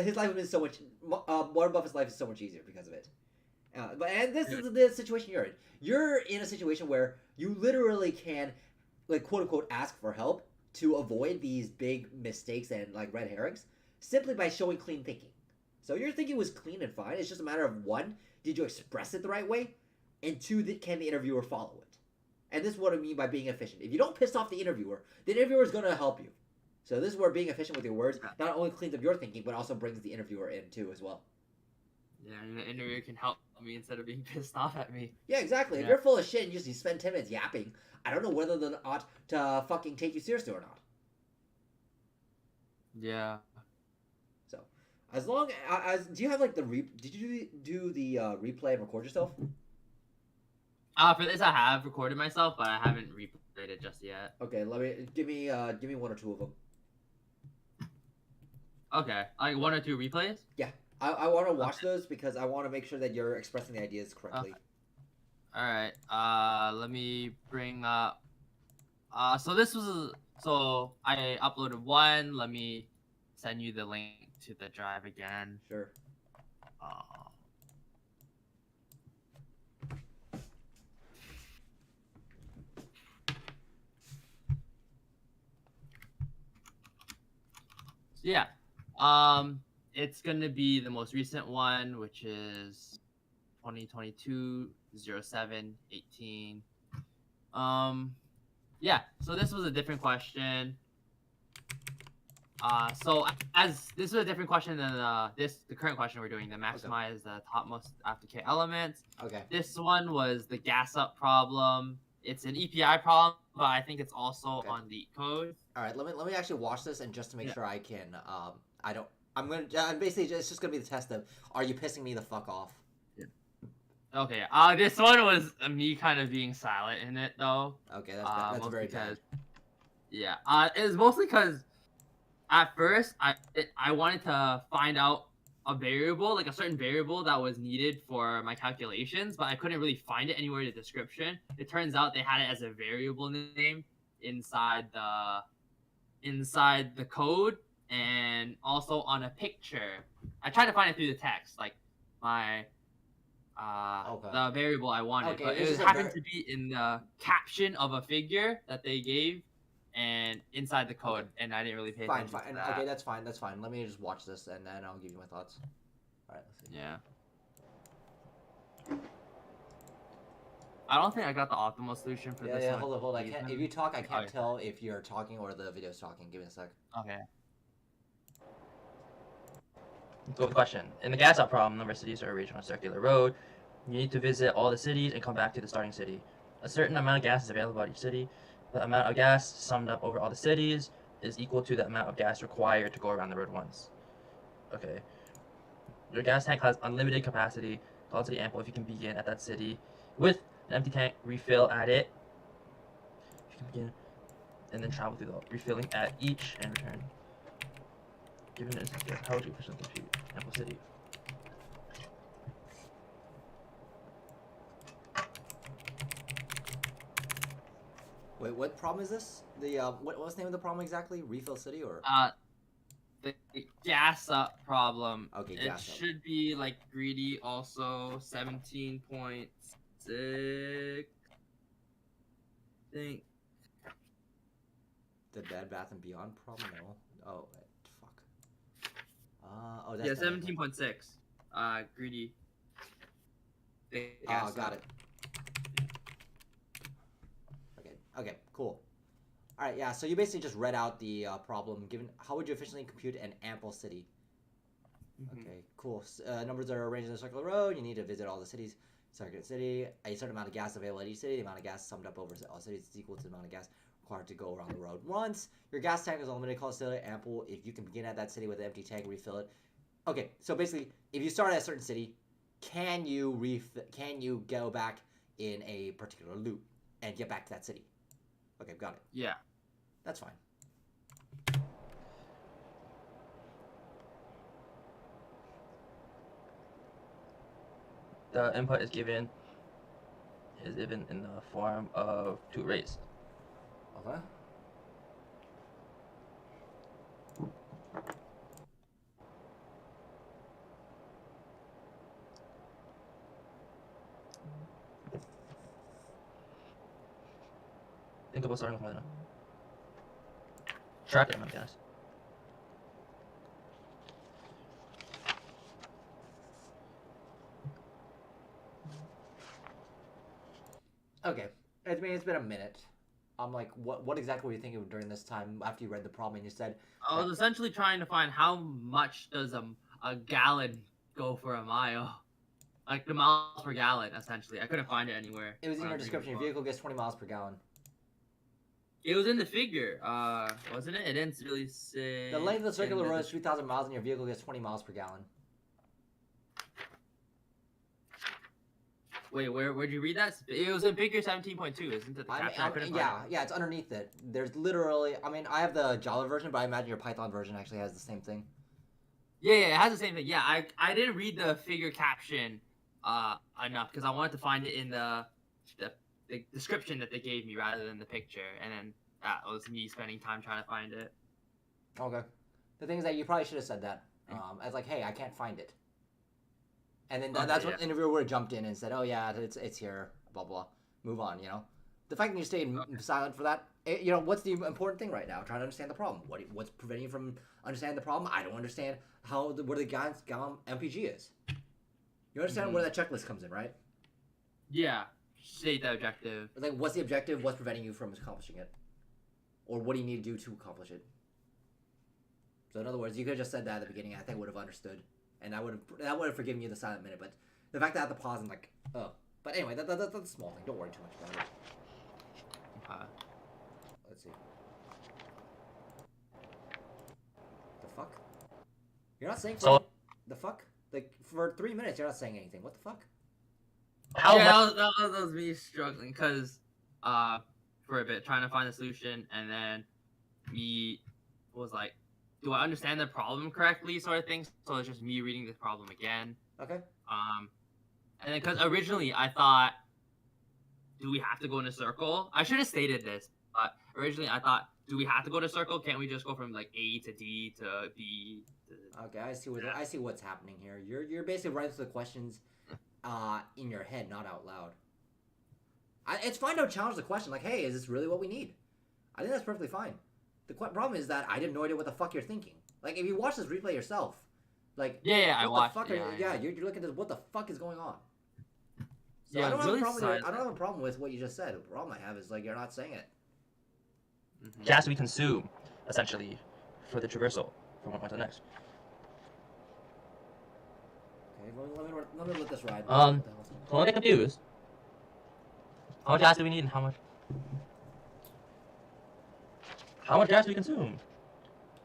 His life would have been so much, Warren Buffett's life is so much easier because of it. And this is the situation you're in. You're in a situation where you literally can, quote unquote, ask for help to avoid these big mistakes and red herrings simply by showing clean thinking. So your thinking was clean and fine. It's just a matter of one, did you express it the right way, and two, can the interviewer follow it? And this is what I mean by being efficient. If you don't piss off the interviewer is going to help you. So this is where being efficient with your words not only cleans up your thinking, but also brings the interviewer in too as well. Yeah, and the interviewer can help me instead of being pissed off at me. Yeah, exactly. Yeah. If you're full of shit and you spend 10 minutes yapping, I don't know whether they ought to fucking take you seriously or not. Yeah. So, as long as do you have did you do the replay and record yourself? For this I have recorded myself, but I haven't replayed it just yet. Okay, give me one or two of them. Okay, one or two replays? Yeah. I want to watch those because I want to make sure that you're expressing the ideas correctly. Alright, let me bring up... So I uploaded one. Let me send you the link to the drive again. Sure. Yeah. It's gonna be the most recent one, which is 2022-07-18. Yeah, so this was a different question. So as this is a different question than the current question we're doing, the maximize the topmost aftercare elements. Okay. This one was the gas up problem. It's an EPI problem, but I think it's also on LeetCode. All right, let me actually watch this, and just to make sure I can I'm basically it's just gonna be the test of, are you pissing me the fuck off? Yeah. Okay. This one was me kind of being silent in it though. Okay, that's very bad. Yeah. It was mostly because at first I wanted to find out a variable, a certain variable that was needed for my calculations, but I couldn't really find it anywhere in the description. It turns out they had it as a variable name inside the code, and also on a picture. I tried to find it through the text, the variable I wanted, but it happened to be in the caption of a figure that they gave, and inside the code, and I didn't really pay attention to that. Okay, that's fine. Let me just watch this, and then I'll give you my thoughts. All right, let's see. Yeah. I don't think I got the optimal solution for this one. Yeah, hold on. If you talk, I can't tell if you're talking or the video's talking. Give me a sec. Okay. Go with the question. In the gas out problem, number of cities are arranged on a circular road. You need to visit all the cities and come back to the starting city. A certain amount of gas is available at each city. The amount of gas summed up over all the cities is equal to the amount of gas required to go around the road once. Okay. Your gas tank has unlimited capacity, capacity ample if you can begin at that city. With an empty tank, refill at it. You can begin and then travel through the refilling at each and return. Given an instance, how would you efficiently compute ample city? Wait, what problem is this? The what's the name of the problem exactly? Refill City or? The gas up problem. Okay, It gas up. should be like greedy also 17.6. I think. The Bed Bath and Beyond problem? No. Oh, fuck. Oh, that's Yeah, the other 17.6. Greedy. one. Got it. Okay, cool. All right, yeah. So you basically just read out the problem. Given how would you efficiently compute an ample city? Okay, cool. Numbers are arranged in a circular road. You need to visit all the cities. Circular city. A certain amount of gas available at each city. The amount of gas summed up over all cities is equal to the amount of gas required to go around the road once. Your gas tank is unlimited, capacity ample. If you can begin at that city with an empty tank, refill it. Okay, so basically, if you start at a certain city, can you go back in a particular loop and get back to that city? Okay, got it. Yeah. That's fine. The input is given in the form of 2 arrays. Okay. Think about starting with more than a track it, I guess. Okay. I mean, it's been a minute. I'm like, what exactly were you thinking during this time after you read the problem and you said? I was essentially trying to find how much does a gallon go for a mile. Like the miles per gallon, essentially. I couldn't find it anywhere. It was in when I your was reading description. the Your book. vehicle gets 20 miles per gallon. It was in the figure, wasn't it? It didn't really say. The length of the circular in road is 3,000 miles, and your vehicle gets 20 miles per gallon. Wait, where'd you read that? It was in figure 17.2, isn't it? The caption? I couldn't find it. Yeah, it's underneath it. There's literally, I mean, I have the Java version, but I imagine your Python version actually has the same thing. Yeah, it has the same thing. Yeah, I didn't read the figure caption enough because I wanted to find it in the description that they gave me rather than the picture, and then that was me spending time trying to find it. Okay. The thing is that you probably should have said that. As like, hey, I can't find it. And then that's when the interviewer would have jumped in and said, oh yeah, it's here, blah blah. Move on, you know. The fact that you stayed silent for that, you know, what's the important thing right now? Trying to understand the problem. What's preventing you from understanding the problem? I don't understand where the Gallon MPG is. You understand where that checklist comes in, right? Yeah. State the objective. Like, what's the objective? What's preventing you from accomplishing it? Or what do you need to do to accomplish it? So in other words, you could have just said that at the beginning. I think I would have understood, and that would have forgiven you the silent minute. But the fact that I had to pause and like, oh. But anyway, that's a small thing. Don't worry too much about it. Okay. Let's see. The fuck? You're not saying the fuck? Like for 3 minutes, you're not saying anything. What the fuck? How much? That was me struggling because for a bit trying to find a solution, and then me was like, do I understand the problem correctly, sort of thing. So it's just me reading the problem again. Okay. And then because originally I thought, do we have to go in a circle? I should have stated this, but originally I thought, do we have to go to a circle? Can't we just go from like A to D to B? Okay, I see what's happening here. You're basically writing the questions in your head, not out loud. It's fine to challenge the question, like, hey, is this really what we need? I think that's perfectly fine. The problem is that I didn't know what the fuck you're thinking. Like, if you watch this replay yourself, like, I watched. You're looking at this. What the fuck is going on? So Yeah, I don't really I don't have a problem with what you just said. The problem I have is like you're not saying it. Gas we consume, essentially, for the traversal from one point to the next. Okay, let me let this ride. So don't get confused. How much gas do we need and how much gas do we consume?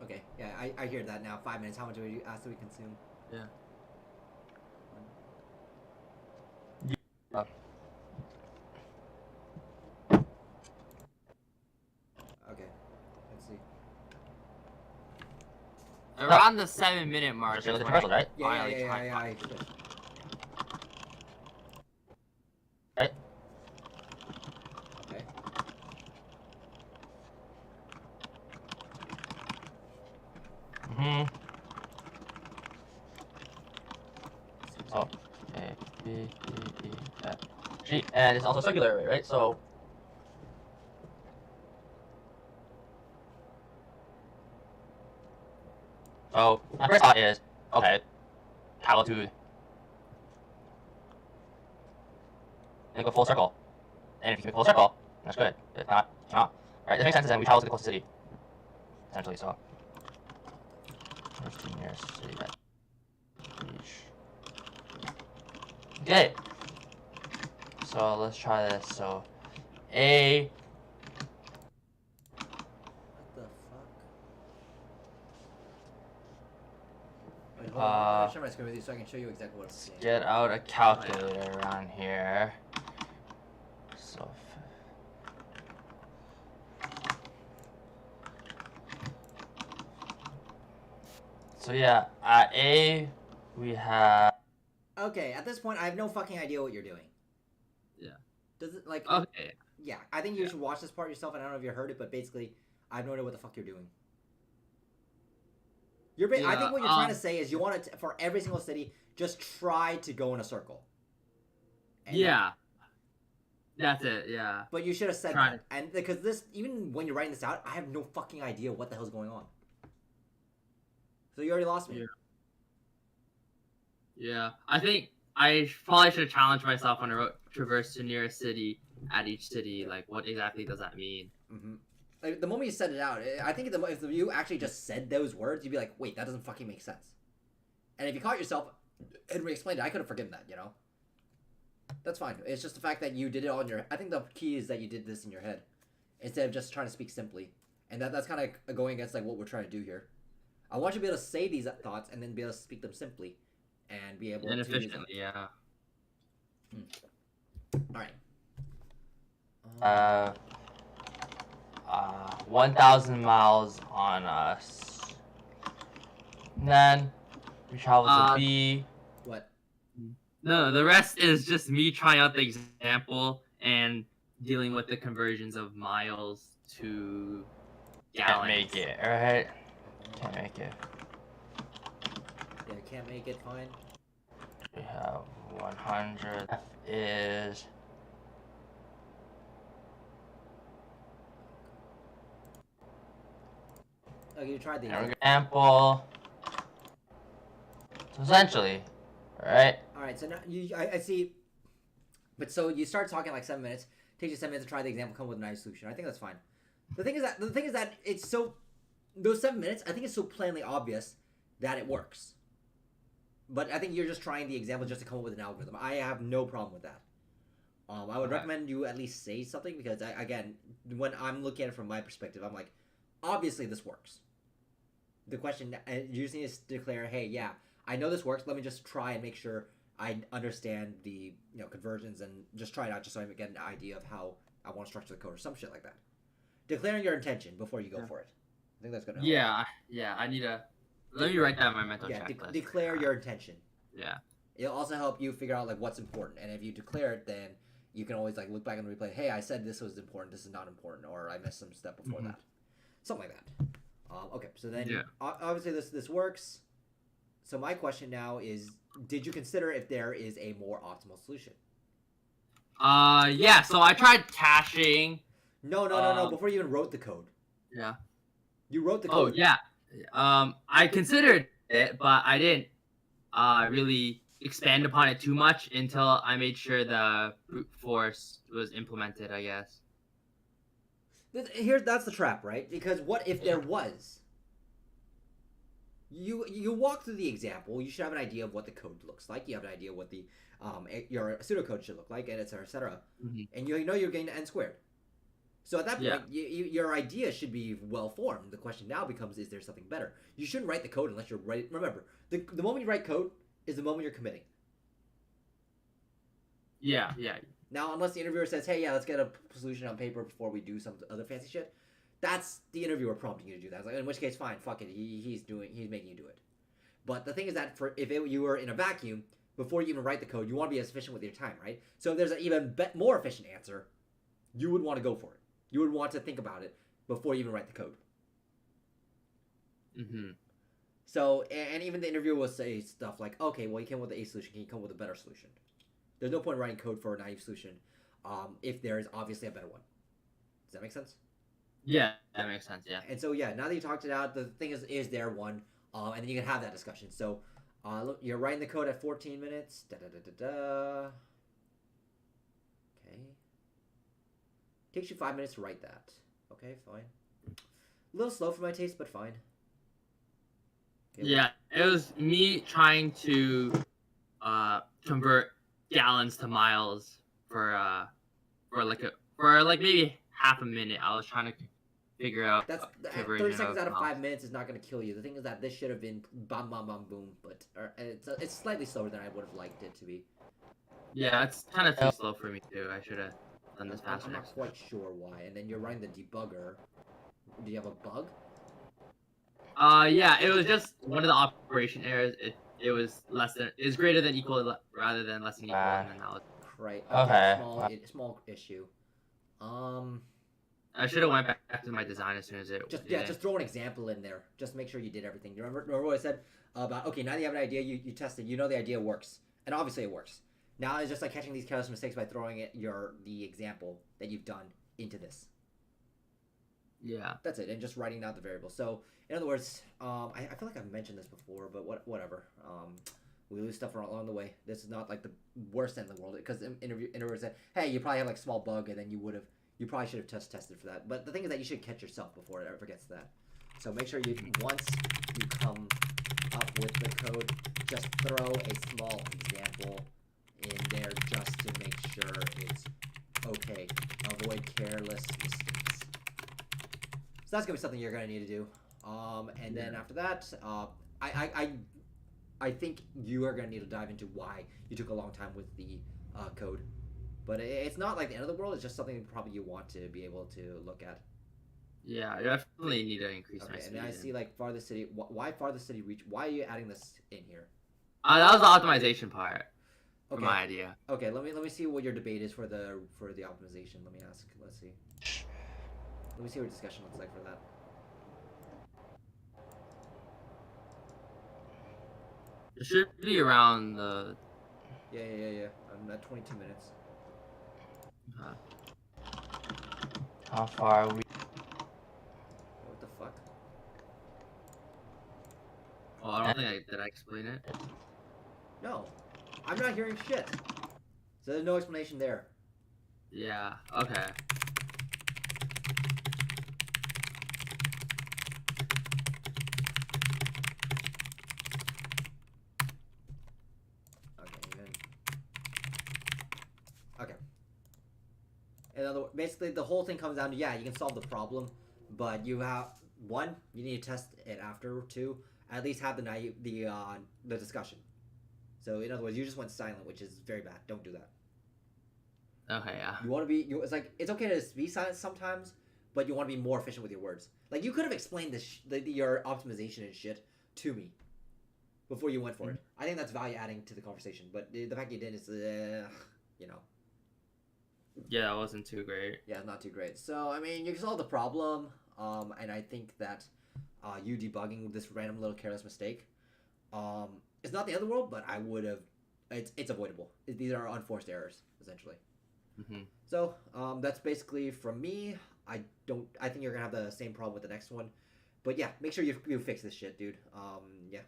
Okay, yeah, I hear that now. 5 minutes. How much do we ask that we consume? Yeah. Okay, let's see. Around the 7-minute mark. Just look at is the when commercials, right? Yeah, finally yeah, time yeah, out. I should. Right? Okay. Mm-hmm. Oh. A, B, E, E, F, G. And it's also circular, right? So my first thought is, okay, how to make a full circle. And if you can make a full circle, that's good. If not, you cannot. Alright, that makes sense, and we travel to the closest city. Essentially, so. Where's the nearest city at each? Okay. So let's try this. So A. What the fuck? Wait, hold on. Let me share my screen with you so I can show you exactly what I'm seeing. Get out a calculator around here. So. So yeah, at A we have. Okay, at this point, I have no fucking idea what you're doing. Yeah. Does it like? Okay. Yeah, I think you Yeah. should watch this part yourself. And I don't know if you heard it, but basically, I have no idea what the fuck you're doing. I Yeah, think what you're trying to say is you want to, for every single city, just try to go in a circle. And- Yeah. That's it. Yeah. But you should have said Try that. And because this, even when you're writing this out, I have no fucking idea what the hell's going on. So you already lost me. Yeah. Yeah. I think I probably should challenge myself when I wrote traverse to nearest city at each city. Like, what exactly does that mean? Mm-hmm. Like, the moment you said it out, I think if you actually just said those words, you'd be like, wait, that doesn't fucking make sense. And if you caught yourself and re-explained it, I could have forgiven that, you know? That's fine. It's just the fact that you did it on your... I think the key is that you did this in your head instead of just trying to speak simply. And that's kind of going against like what we're trying to do here. I want you to be able to say these thoughts and then be able to speak them simply and be able And to use them. efficiently, yeah. All right. 1,000 miles on us. And then we travel to B. What? No, the rest is just me trying out the example and dealing with the conversions of miles to Can't gallons. make it, alright? Can't make it. Yeah, can't make it. Fine. We have 100. F is. Okay, you tried the There we example. go. Ample. So essentially, alright? All right, so now I see. But so you start talking like 7 minutes. Takes you 7 minutes to try the example, come with a nice solution. I think that's fine. The thing is that it's so those 7 minutes. I think it's so plainly obvious that it works. But I think you're just trying the example just to come up with an algorithm. I have no problem with that. I would recommend you at least say something because again, when I'm looking at it from my perspective, I'm like, obviously this works. The question you just need to declare, hey, yeah, I know this works. Let me just try and make sure I understand the conversions and just try it out just so I get an idea of how I want to structure the code or some shit like that. Declaring your intention before you go for it. I think that's gonna help. Yeah. I need to. Let me write that in my mental checklist. Declare your intention. Yeah. It'll also help you figure out like what's important, and if you declare it, then you can always like look back and replay. Hey, I said this was important. This is not important, or I missed some step before that. Something like that. Okay, so then obviously this works. So my question now is, did you consider if there is a more optimal solution? Yeah. So I tried caching. No. Before you even wrote the code. Yeah. You wrote the Oh code. yeah. I considered it, but I didn't really expand upon it too much until I made sure the brute force was implemented, I guess. That's the trap, right? Because what if there was? you walk through the example. You should have an idea of what the code looks like. You have an idea what the your pseudocode should look like, and et cetera, et cetera. And you know you're getting to n squared. So at that point, your idea should be well formed. The question now becomes: is there something better? You shouldn't write the code unless you're ready. Remember, the moment you write code is the moment you're committing. Yeah. Now, unless the interviewer says, "Hey, yeah, let's get a solution on paper before we do some other fancy shit," that's the interviewer prompting you to do that. Like, in which case, fine, fuck it. He's making you do it. But the thing is that you were in a vacuum before you even write the code, you want to be as efficient with your time, right? So if there's an even more efficient answer, you would want to go for it. You would want to think about it before you even write the code. So, and even the interviewer will say stuff like, "Okay, well, you came with a solution. Can you come with a better solution?" There's no point in writing code for a naive solution if there is obviously a better one. Does that make sense? Yeah, that makes sense. Yeah. And so, yeah, now that you talked it out, the thing is there one? And then you can have that discussion. So, look, you're writing the code at 14 minutes. Okay. Takes you 5 minutes to write that. Okay, fine. A little slow for my taste, but fine. Okay, Yeah, it was me trying to convert gallons to miles for maybe half a minute. I was trying to figure out. That's 30 seconds out of 5 minutes is not going to kill you. The thing is that this should have been bam, bam, bam, boom, but it's slightly slower than I would have liked it to be. Yeah, it's kind of too slow for me too. I should have done this faster. I'm not quite sure why. And then you're running the debugger. Do you have a bug? Yeah, it was just one of the operation errors. It was greater than equal rather than less than equal. And then that was... Right. Okay. Small issue. I should have went back to my design as soon as it. Just throw an example in there. Just make sure you did everything. Remember what I said about okay? Now that you have an idea, you test it. You know the idea works, and obviously it works. Now it's just like catching these careless mistakes by throwing the example that you've done into this. Yeah. That's it, and just writing out the variable. So in other words, I feel like I've mentioned this before, but whatever. We lose stuff along the way. This is not like the worst end in the world because interviewer said, "Hey, you probably have like small bug," and then you probably should have tested for that. But the thing is that you should catch yourself before it ever gets to that. So make sure once you come up with the code, just throw a small example in there just to make sure it's okay. Avoid careless mistakes. So that's gonna be something you're gonna need to do. And then after that, I think you are gonna need to dive into why you took a long time with the code. But it's not like the end of the world. It's just something probably you want to be able to look at. Yeah, I definitely need to increase my speed. And then I see like farthest city. Why farthest city reach? Why are you adding this in here? That was the optimization part. For my idea. Okay, let me see what your debate is for the optimization. Let me ask. Let's see. Let me see what discussion looks like for that. It should be around the. Yeah. I'm at 22 minutes. How far are we? What the fuck? Oh, I don't think did I explain it? No, I'm not hearing shit. So there's no explanation there. Yeah. Okay. Basically, the whole thing comes down to, yeah, you can solve the problem, but you have, one, you need to test it after, two, at least have the discussion. So, in other words, you just went silent, which is very bad. Don't do that. Okay, yeah. You want to be, it's okay to be silent sometimes, but you want to be more efficient with your words. Like, you could have explained your optimization and shit to me before you went for it. I think that's value adding to the conversation, but the fact you didn't is, you know. Yeah, it wasn't too great. Yeah, not too great. So, I mean, you can solve the problem, and I think that you debugging this random little careless mistake it's not the end of the world, but I would have... It's avoidable. These are unforced errors, essentially. So, that's basically from me. I think you're going to have the same problem with the next one. But yeah, make sure you fix this shit, dude. Yeah.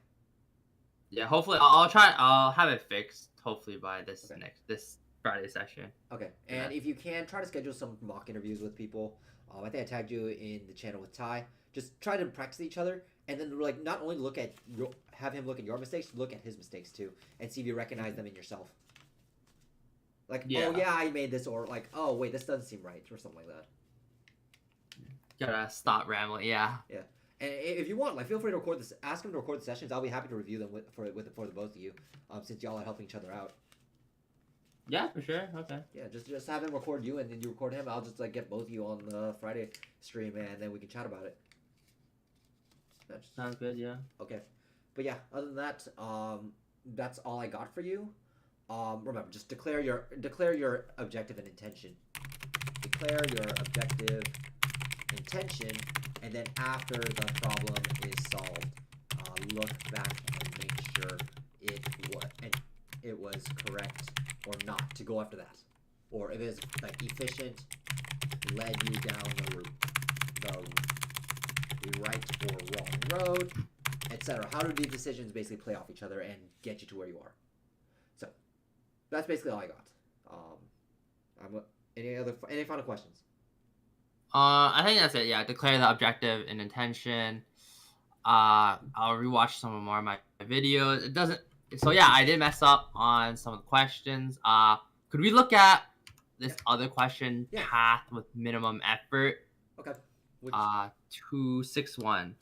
Yeah, hopefully, I'll have it fixed, hopefully, by this Friday session. Okay, and if you can, try to schedule some mock interviews with people. I think I tagged you in the channel with Ty. Just try to practice each other, and then like not only have him look at your mistakes, look at his mistakes too, and see if you recognize them in yourself. Like, Yeah. oh yeah, I made this, or like, oh wait, this doesn't seem right, or something like that. Gotta stop rambling. Yeah. And if you want, like, feel free to record this. Ask him to record the sessions. I'll be happy to review them for the both of you, since y'all are helping each other out. Yeah, for sure. Okay. Yeah, just have him record you, and then you record him. I'll just like get both of you on the Friday stream, and then we can chat about it. Sounds good. Yeah. Okay, but yeah, other than that, that's all I got for you. Remember, just declare your objective and intention. Declare your objective intention, and then after the problem is solved, look back and make sure it was correct or not to go after that, or if it's like efficient, led you down the right or wrong road, etc. How do these decisions basically play off each other and get you to where you are? So that's basically all I got. Any final questions? I think that's it. Yeah, declare the objective and intention. I'll rewatch some more of my videos. It doesn't. So yeah, I did mess up on some of the questions. Could we look at this other question? Yeah. Path with minimum effort. Okay. Which 261.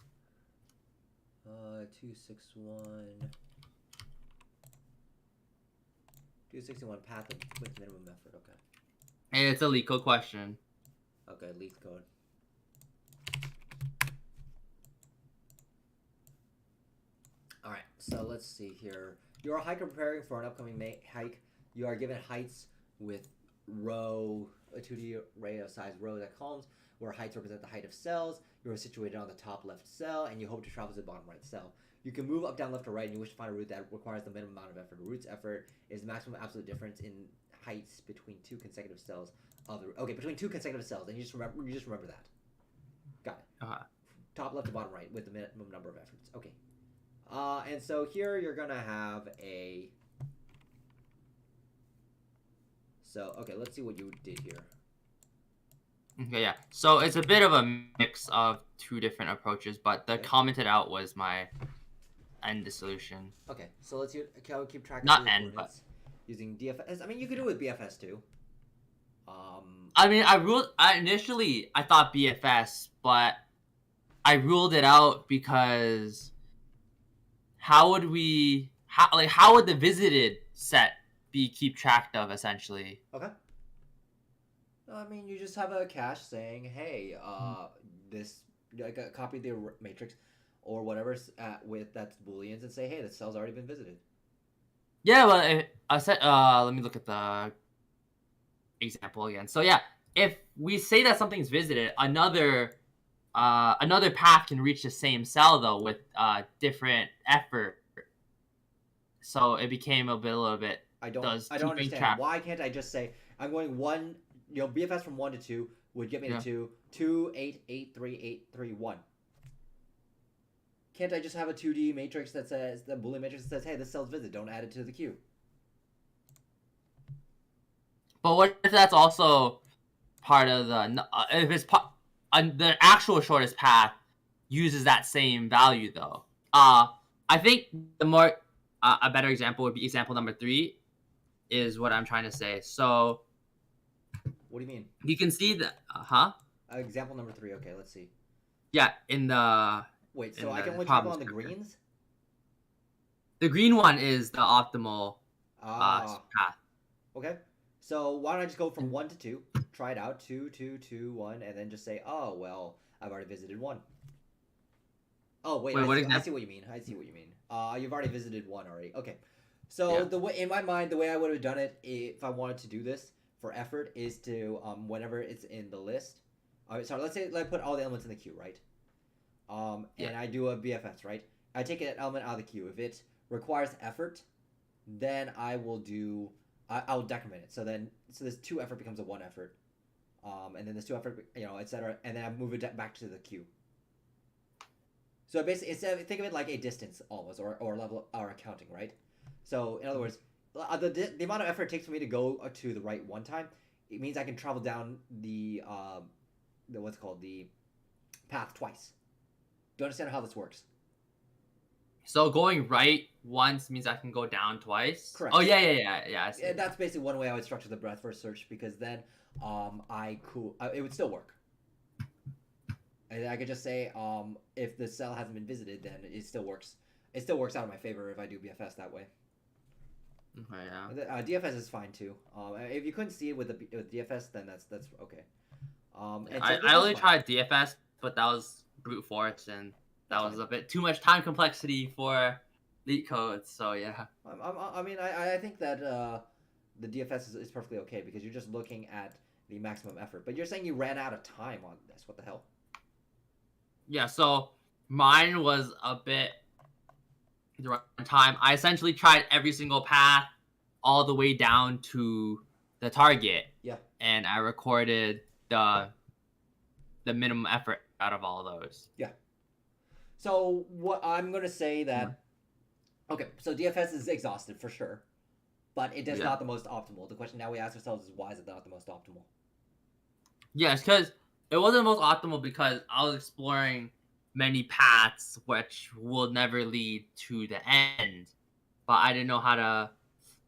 261. 261 path with minimum effort. Okay. And it's a LeetCode question. Okay, LeetCode. Alright, so let's see here. You're a hiker preparing for an upcoming hike. You are given heights with a 2D array of size rows and columns, where heights represent the height of cells. You are situated on the top left cell, and you hope to travel to the bottom right cell. You can move up, down, left, or right, and you wish to find a route that requires the minimum amount of effort. The route's effort is the maximum absolute difference in heights between two consecutive cells. Between two consecutive cells, and you just remember that. Got it. Top left to bottom right with the minimum number of efforts. Okay. And so here you're gonna have a. So okay, let's see what you did here. Okay, yeah. So it's a bit of a mix of two different approaches, but the commented out was my end solution. Okay, so let's keep track. Not of end, but using DFS. I mean, you could do it with BFS too. I mean, initially I thought BFS, but I ruled it out because how would the visited set be keep track of essentially? Okay. I mean, you just have a cache saying, "Hey, this like copy the matrix or whatever with that's booleans and say, hey, the cell's already been visited." Yeah, well, I said, let me look at the example again. So yeah, if we say that something's visited, another path can reach the same cell though with different effort. So it became a little bit. I don't understand. Why can't I just say I'm going one? BFS from 1 to 2 would get me to 2. 2, 8, 8, 3, 8, 3, 1. Can't I just have a 2D matrix that says the Boolean matrix that says, hey, this cell's visited, don't add it to the queue? But what if that's also part of the if it's the actual shortest path uses that same value though? I think the more a better example would be example number 3, is what I'm trying to say. So. What do you mean? You can see that, example number 3. Okay, let's see. Yeah, in the. Wait, so I can only travel on the greens? The green one is the optimal path. Okay, so why don't I just go from 1 to 2, try it out, 2, 2, 2, 1, and then just say, oh well, I've already visited 1. Oh wait, I see what you mean. You've already visited 1 already. Okay, so the way in my mind, the way I would have done it if I wanted to do this for effort is to whenever it's in the list. Let's put all the elements in the queue, right? And I do a BFS, right? I take an element out of the queue. If it requires effort, then I will do. I'll decrement it. So this 2 effort becomes a 1 effort, and then this 2 effort, etc. And then I move it back to the queue. So basically, think of it like a distance almost, or level or accounting, right? So in other words, the amount of effort it takes for me to go to the right one time, it means I can travel down the path twice. Do you understand how this works? So going right once means I can go down twice. Correct. Oh yeah. I see. Yeah, that's basically one way I would structure the breadth first search, because then it would still work. And I could just say if the cell hasn't been visited, then it still works. It still works out in my favor if I do BFS that way. Okay, yeah. DFS is fine too. If you couldn't see it with DFS, then that's okay. And I only tried DFS, but that was brute force, and that was a bit too much time complexity for leak codes. So yeah. I mean, I think that the DFS is perfectly okay, because you're just looking at the maximum effort. But you're saying you ran out of time on this. What the hell? Yeah. So mine was a bit the time. I essentially tried every single path all the way down to the target. Yeah. And I recorded the minimum effort out of all of those. Yeah. So what I'm gonna say that okay, so DFS is exhaustive for sure, but it is not the most optimal. The question now we ask ourselves is, why is it not the most optimal? Yes, because it wasn't the most optimal because I was exploring many paths which will never lead to the end, but I didn't know how to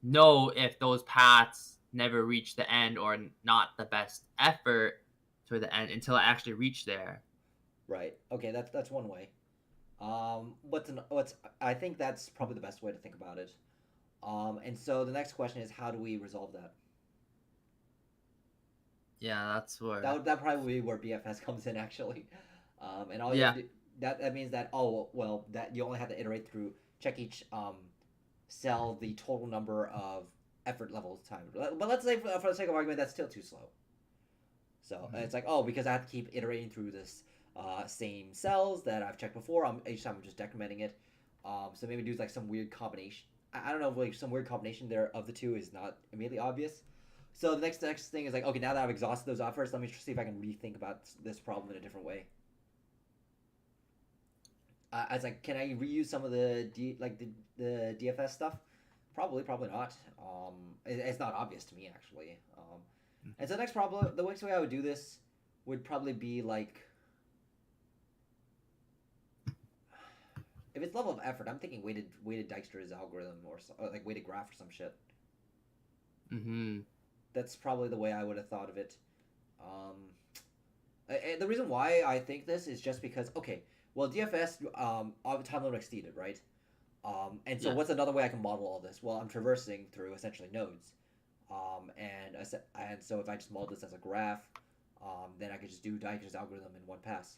know if those paths never reach the end or not the best effort to the end until I actually reach there. Right. Okay, that's one way. I think that's probably the best way to think about it. And so the next question is, how do we resolve that? Yeah, that's where that probably be where BFS comes in, actually. And all that means that that you only have to iterate through, check each cell the total number of effort levels time. But let's say for the sake of argument, that's still too slow. So it's like, because I have to keep iterating through this same cells that I've checked before. Each time I'm just decrementing it. So maybe do like some weird combination. I don't know if like some weird combination there of the two is not immediately obvious. So the next thing is like, okay, now that I've exhausted those offers, let me see if I can rethink about this problem in a different way. I was like, can I reuse some of the DFS stuff? Probably not. It's not obvious to me, actually. And so the next problem, the next way I would do this would probably be like, if it's level of effort, I'm thinking weighted Dijkstra's algorithm or like weighted graph or some shit. Mm-hmm. That's probably the way I would have thought of it. The reason why I think this is just because, okay, well, DFS time limit exceeded, right? And so what's another way I can model all this? Well, I'm traversing through essentially nodes. And so if I just model this as a graph, then I could just do Dijkstra's algorithm in one pass.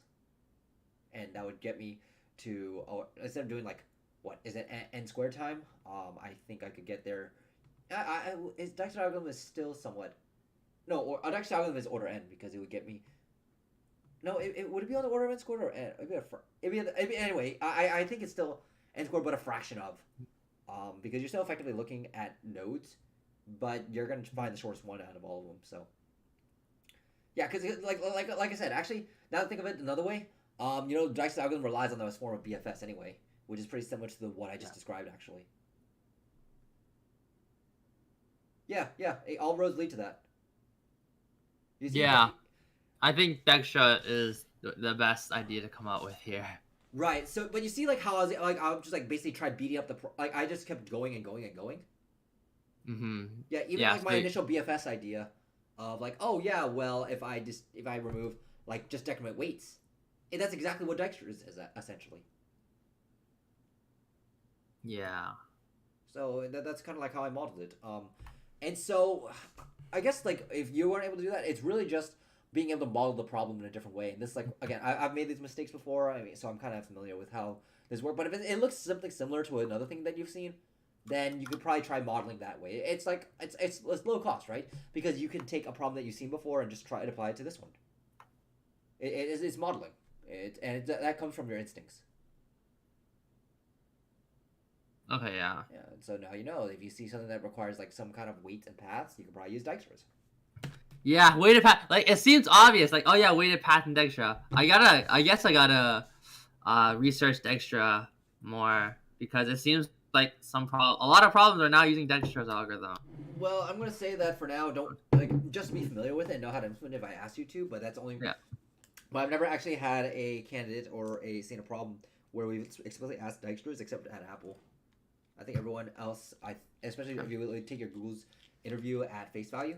And that would get me to, instead of doing like, what, is it n squared time? I think I could get there. Is Dijkstra's algorithm is still somewhat, no, or Dijkstra's algorithm is order n, because it would get me, no, would it be on the order of n squared or n? Anyway, I think it's still n squared, but a fraction of, because you're still effectively looking at nodes, but you're going to find the shortest one out of all of them. So yeah, because like I said, actually, now that I think of it another way, Dijkstra's algorithm relies on this form of BFS anyway, which is pretty similar to what I just described, actually. Yeah, all roads lead to that. I think Dijkstra is the best idea to come out with here. Right. So, but you see, like how I was just like basically tried beating up I just kept going and going and going. Mm-hmm. Yeah, even my initial BFS idea of like, oh yeah, well if I remove like just decrement weights, that's exactly what Dijkstra is essentially. Yeah. So that's kind of like how I modeled it. And so I guess like if you weren't able to do that, it's really just being able to model the problem in a different way. And this, like, again, I've made these mistakes before. I mean, so I'm kind of familiar with how this works. But if it looks something similar to another thing that you've seen, then you could probably try modeling that way. It's like it's low cost, right? Because you can take a problem that you've seen before and just try to apply it to this one. It's modeling. That comes from your instincts. Okay, yeah. Yeah, and so now you know, if you see something that requires like some kind of weights and paths, you can probably use Dijkstra's. Yeah, weighted path. Like, it seems obvious. Like, oh yeah, weighted path and Dijkstra. I guess I gotta research Dijkstra more, because it seems like a lot of problems are now using Dijkstra's algorithm. Well, I'm gonna say that for now, don't just be familiar with it and know how to implement it if I ask you to. But that's only But I've never actually had a candidate or seen a problem where we've explicitly asked Dijkstra's except at Apple. I think everyone else, especially if you take your Google's interview at face value,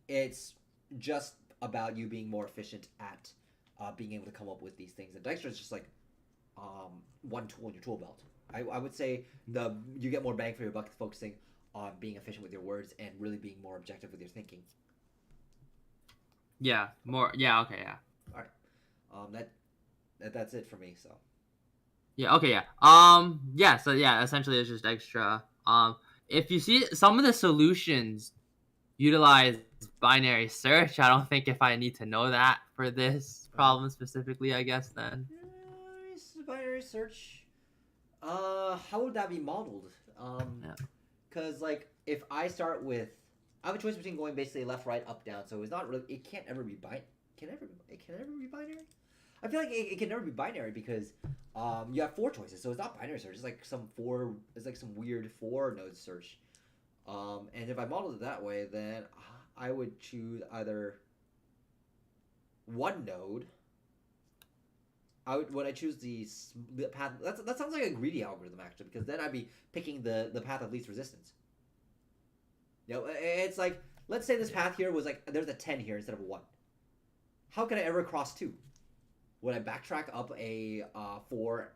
it's just about you being more efficient at being able to come up with these things. And Dijkstra is just like one tool in your tool belt. I would say you get more bang for your buck focusing on being efficient with your words and really being more objective with your thinking. Yeah, more. Yeah, okay, yeah. All right. That's it for me. So. Yeah, okay, yeah. Yeah, so yeah, essentially it's just extra. If you see some of the solutions utilize binary search, I don't think if I need to know that for this problem specifically, I guess then. Binary search. How would that be modeled? Yeah. Because like if I start with, I have a choice between going basically left, right, up, down. So it's not really. It can't ever be binary. It can ever be binary. I feel like it can never be binary because you have 4 choices, so it's not binary search. It's like some weird 4 node search. And if I modeled it that way, then I would choose either one node. When I choose the path, that sounds like a greedy algorithm actually, because then I'd be picking the path of least resistance. You know, it's like, let's say this path here was like, there's a 10 here instead of a 1. How can I ever cross 2? Would I backtrack up a 4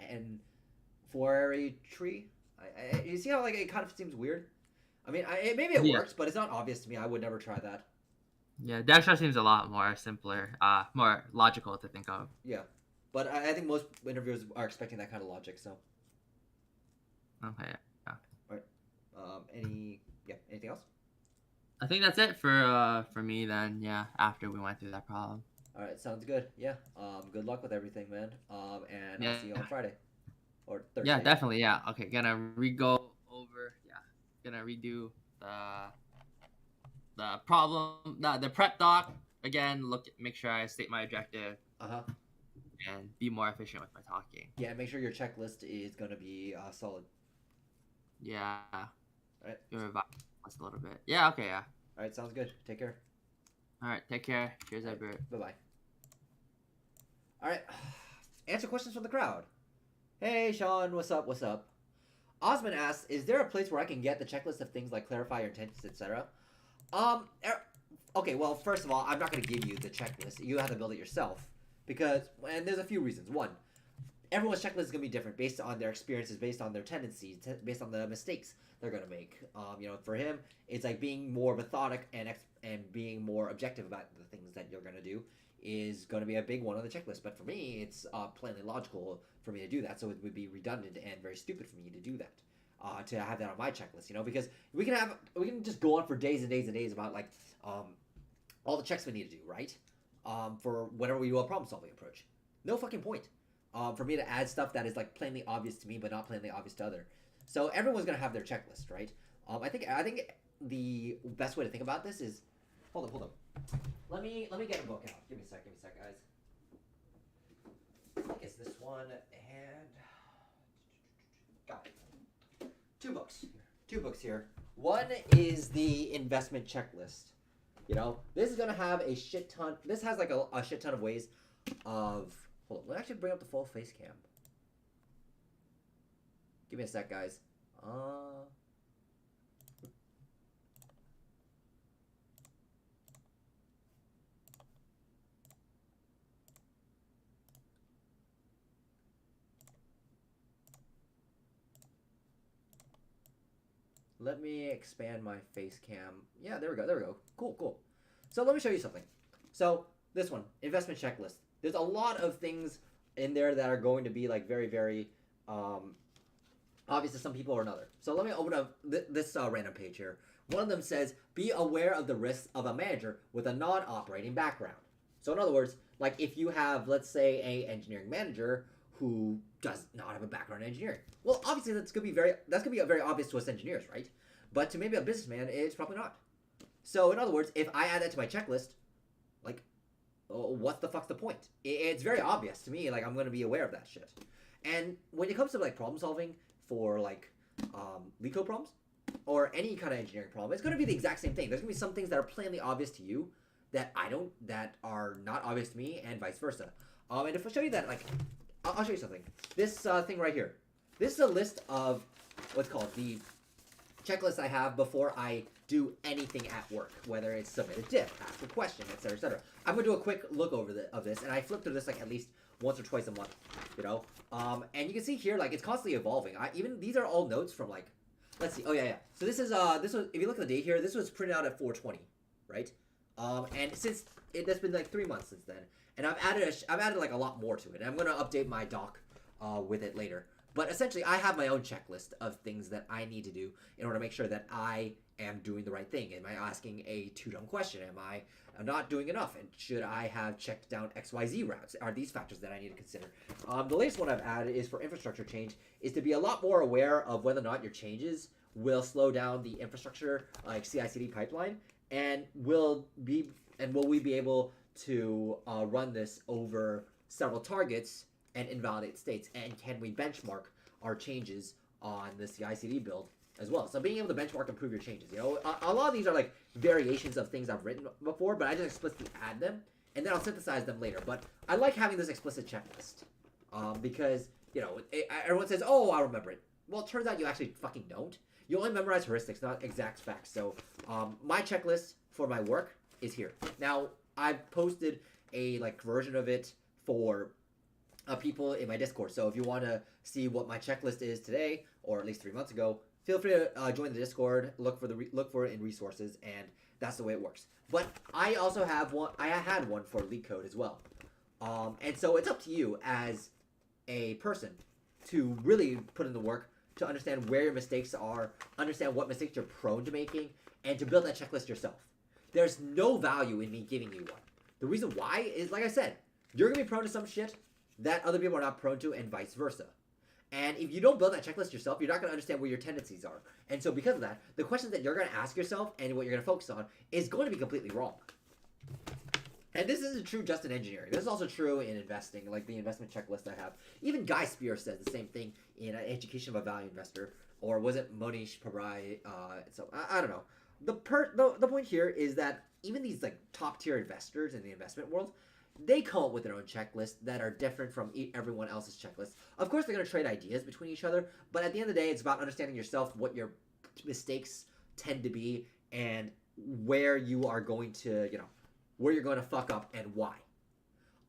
area tree? You see how like it kind of seems weird? I mean, maybe it works, but it's not obvious to me. I would never try that. Yeah, Dijkstra seems a lot more simpler, more logical to think of. Yeah, but I think most interviewers are expecting that kind of logic. So. Okay. Yeah. All right. Anything else? I think that's it for me then. Yeah. After we went through that problem. All right. Sounds good. Yeah. Good luck with everything, man. And I'll see you on Friday or Thursday. Yeah, definitely. Yeah. Okay. Gonna go over. Yeah. Gonna redo the problem, the prep doc again. Make sure I state my objective. And be more efficient with my talking. Yeah, make sure your checklist is gonna be solid. Yeah. All right. Revise a little bit. Yeah. Okay. Yeah. All right. Sounds good. Take care. All right. Take care. Cheers, Edward. Bye. All right. Answer questions from the crowd. Hey, Sean. What's up? Osman asks, is there a place where I can get the checklist of things like clarify your intentions, etc.? Okay, well, first of all, I'm not going to give you the checklist. You have to build it yourself. And there's a few reasons. One, everyone's checklist is going to be different based on their experiences, based on their tendencies, based on the mistakes they're going to make. For him, it's like being more methodic and being more objective about the things that you're going to do is going to be a big one on the checklist. But for me, it's plainly logical for me to do that, so it would be redundant and very stupid for me to do that. To have that on my checklist, because we can just go on for days and days and days about like all the checks we need to do, right? For whenever we do a problem solving approach. No fucking point. For me to add stuff that is like plainly obvious to me but not plainly obvious to other. So everyone's gonna have their checklist, right? I think the best way to think about this is hold up. Let me get a book out. Give me a sec, guys. I think it's this one and got it. 2 books. 2 books here. One is the investment checklist. This is gonna have a shit ton. This has like a shit ton of ways of. Hold on. Let's actually bring up the full face cam. Give me a sec, guys. Let me expand my face cam. Yeah, there we go. Cool. So let me show you something. So this one, investment checklist. There's a lot of things in there that are going to be like very, very obvious to some people or another. So let me open up this random page here. One of them says, be aware of the risks of a manager with a non-operating background. So in other words, like if you have, let's say, a engineering manager who does not have a background in engineering. Well, obviously that's gonna be very obvious to us engineers, right? But to maybe a businessman, it's probably not. So in other words, if I add that to my checklist, like, what the fuck's the point? It's very obvious to me. Like I'm gonna be aware of that shit. And when it comes to like problem solving for like leak code problems or any kind of engineering problem, it's gonna be the exact same thing. There's gonna be some things that are plainly obvious to you that that are not obvious to me, and vice versa. And if I show you that, like, I'll show you something. This thing right here. This is a list of what's called the checklist I have before I do anything at work, whether it's submit a diff, ask a question, etc., etc. I'm gonna do a quick look over of this, and I flip through this like at least once or twice a month, you know. And you can see here, like, it's constantly evolving. Even these are all notes from, like, let's see. Oh yeah. So this was, if you look at the date here, this was printed out at 4/20, right? And since that's been like 3 months since then, and I've added like a lot more to it. And I'm gonna update my doc with it later. But essentially, I have my own checklist of things that I need to do in order to make sure that I am doing the right thing. Am I asking a too dumb question? Am I not doing enough? And should I have checked down XYZ routes? Are these factors that I need to consider? The latest one I've added is for infrastructure change, is to be a lot more aware of whether or not your changes will slow down the infrastructure, like CI/CD pipeline, and will we be able to run this over several targets and invalidate states, and can we benchmark our changes on the CI/CD build as well? So being able to benchmark and prove your changes, you know, a lot of these are like variations of things I've written before, but I just explicitly add them, and then I'll synthesize them later. But I like having this explicit checklist because, you know, everyone says, oh, I'll remember it. Well, it turns out you actually fucking don't. You only memorize heuristics, not exact facts. So my checklist for my work is here. Now, I've posted a like version of it for people in my Discord. So if you want to see what my checklist is today, or at least 3 months ago, feel free to join the Discord. Look for it in resources, and that's the way it works. But I also have one. I had one for LeetCode as well. And so it's up to you as a person to really put in the work to understand where your mistakes are, understand what mistakes you're prone to making, and to build that checklist yourself. There's no value in me giving you one. The reason why is, like I said, you're going to be prone to some shit that other people are not prone to, and vice versa. And if you don't build that checklist yourself, you're not going to understand where your tendencies are. And so because of that, the questions that you're going to ask yourself and what you're going to focus on is going to be completely wrong. And this isn't true just in engineering. This is also true in investing, like the investment checklist I have. Even Guy Spear says the same thing in Education of a Value Investor, or was it Monish Pabrai? So I don't know. The point here is that even these like top tier investors in the investment world, they come up with their own checklists that are different from everyone else's checklist. Of course, they're going to trade ideas between each other, but at the end of the day, it's about understanding yourself, what your mistakes tend to be, and where you are going to, you know, where you're going to fuck up and why.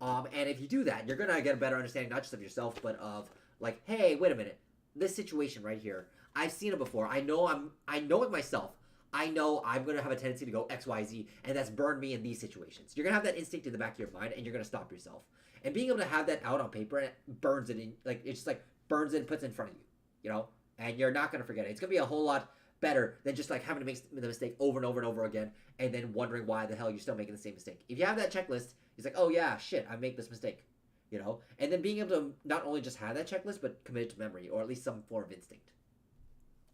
And if you do that, you're going to get a better understanding not just of yourself, but of like, hey, wait a minute, this situation right here, I've seen it before. I know it myself. I know I'm going to have a tendency to go X, Y, Z, and that's burned me in these situations. You're going to have that instinct in the back of your mind, and you're going to stop yourself. And being able to have that out on paper, and it burns it in, like, it just, like, burns it and puts it in front of you, you know? And you're not going to forget it. It's going to be a whole lot better than just, like, having to make the mistake over and over and over again, and then wondering why the hell you're still making the same mistake. If you have that checklist, it's like, oh, yeah, shit, I make this mistake, you know? And then being able to not only just have that checklist, but commit it to memory, or at least some form of instinct.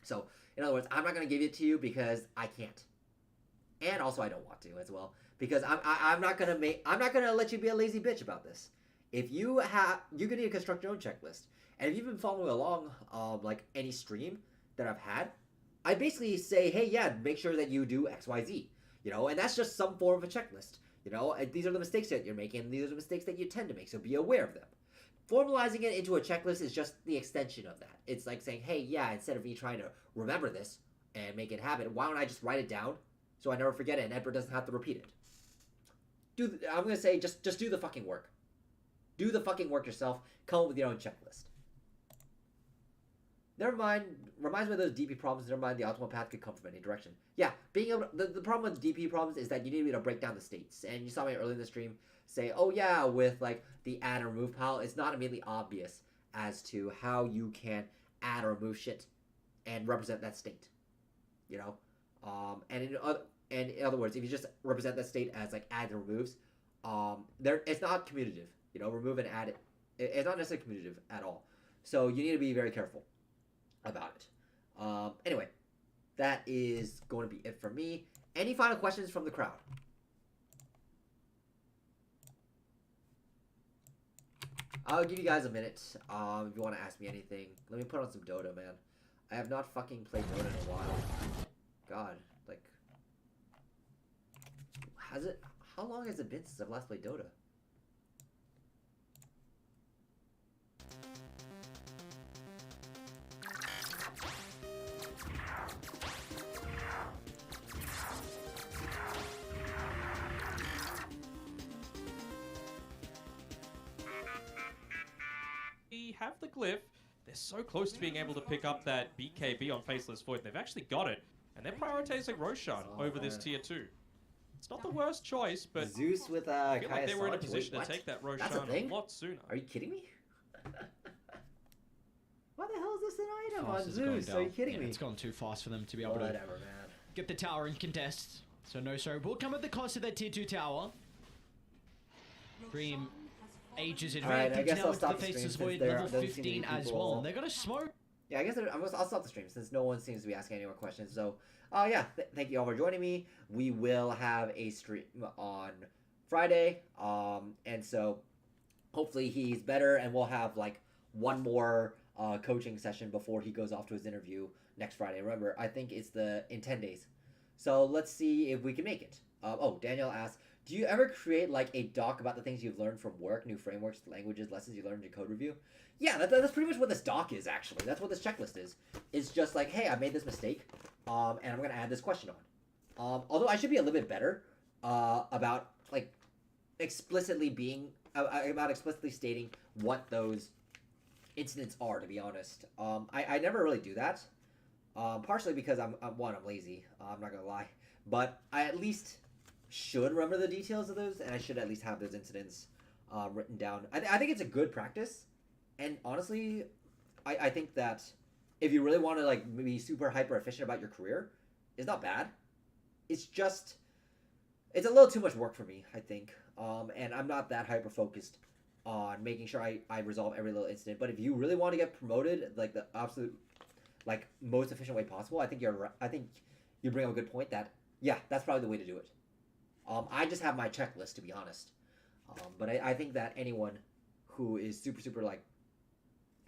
So, in other words, I'm not going to give it to you because I can't, and also I don't want to as well, because I'm not going to let you be a lazy bitch about this. If you're going to need to construct your own checklist, and if you've been following along, like any stream that I've had, I basically say, hey, yeah, make sure that you do X, Y, Z, you know, and that's just some form of a checklist, you know. These are the mistakes that you're making, and these are the mistakes that you tend to make, so be aware of them. Formalizing it into a checklist is just the extension of that. It's like saying, hey, yeah, instead of me trying to remember this and make it happen, why don't I just write it down so I never forget it and Edward doesn't have to repeat it? I'm going to say, just do the fucking work. Do the fucking work yourself. Come up with your own checklist. Never mind, reminds me of those DP problems, never mind the optimal path could come from any direction. Yeah, being able to, the problem with DP problems is that you need to be able to break down the states. And you saw me earlier in the stream say, oh yeah, with like the add and remove pile, it's not immediately obvious as to how you can add or remove shit and represent that state, you know. And in other words, if you just represent that state as like add and removes, it's not commutative, you know. Remove and add it's not necessarily commutative at all. So you need to be very careful about it. Anyway, that is going to be it for me. Any final questions from the crowd? I'll give you guys a minute if you want to ask me anything. Let me put on some Dota, man. I have not fucking played Dota in a while. God, like, how long has it been since I've last played Dota? have the glyph. They're so close to being able to pick up that BKB on Faceless Void. They've actually got it, and they're prioritizing Roshan over this tier 2. It's not the worst choice, but Zeus with I feel like they were in a Kaya position Wait, to take that That's a Roshan a thing? lot sooner. Are you kidding me? Why the hell is this an item Fast on is going Zeus? Are you down. kidding Yeah, me? It's gone too fast for them to be able to Whatever, man. get the tower in contest. So no sorry will come at the cost of their tier 2 tower. Dream ages Alright, I advantage guess now I'll into stop the the Faceless stream Void since there level doesn't seem to be 15 as people- well. And they're gonna smoke. Yeah, I guess I'll stop the stream since no one seems to be asking any more questions. So, yeah, thank you all for joining me. We will have a stream on Friday, and so hopefully he's better, and we'll have like one more coaching session before he goes off to his interview next Friday. Remember, I think it's in 10 days. So let's see if we can make it. Daniel asks, do you ever create like a doc about the things you've learned from work, new frameworks, languages, lessons you learned in code review? Yeah, that's pretty much what this doc is, actually. That's what this checklist is. It's just like, hey, I made this mistake, and I'm going to add this question on. Although I should be a little bit better about, like, explicitly stating what those incidents are, to be honest. I never really do that. Partially because I'm lazy. I'm not going to lie. But I at least should remember the details of those, and I should at least have those incidents written down. I think it's a good practice. And honestly, I think that if you really want to like be super hyper efficient about your career, it's not bad. It's just it's a little too much work for me, I think. And I'm not that hyper focused on making sure I resolve every little incident. But if you really want to get promoted, like the absolute like most efficient way possible, I think you bring up a good point that yeah, that's probably the way to do it. I just have my checklist, to be honest. But I think that anyone who is super like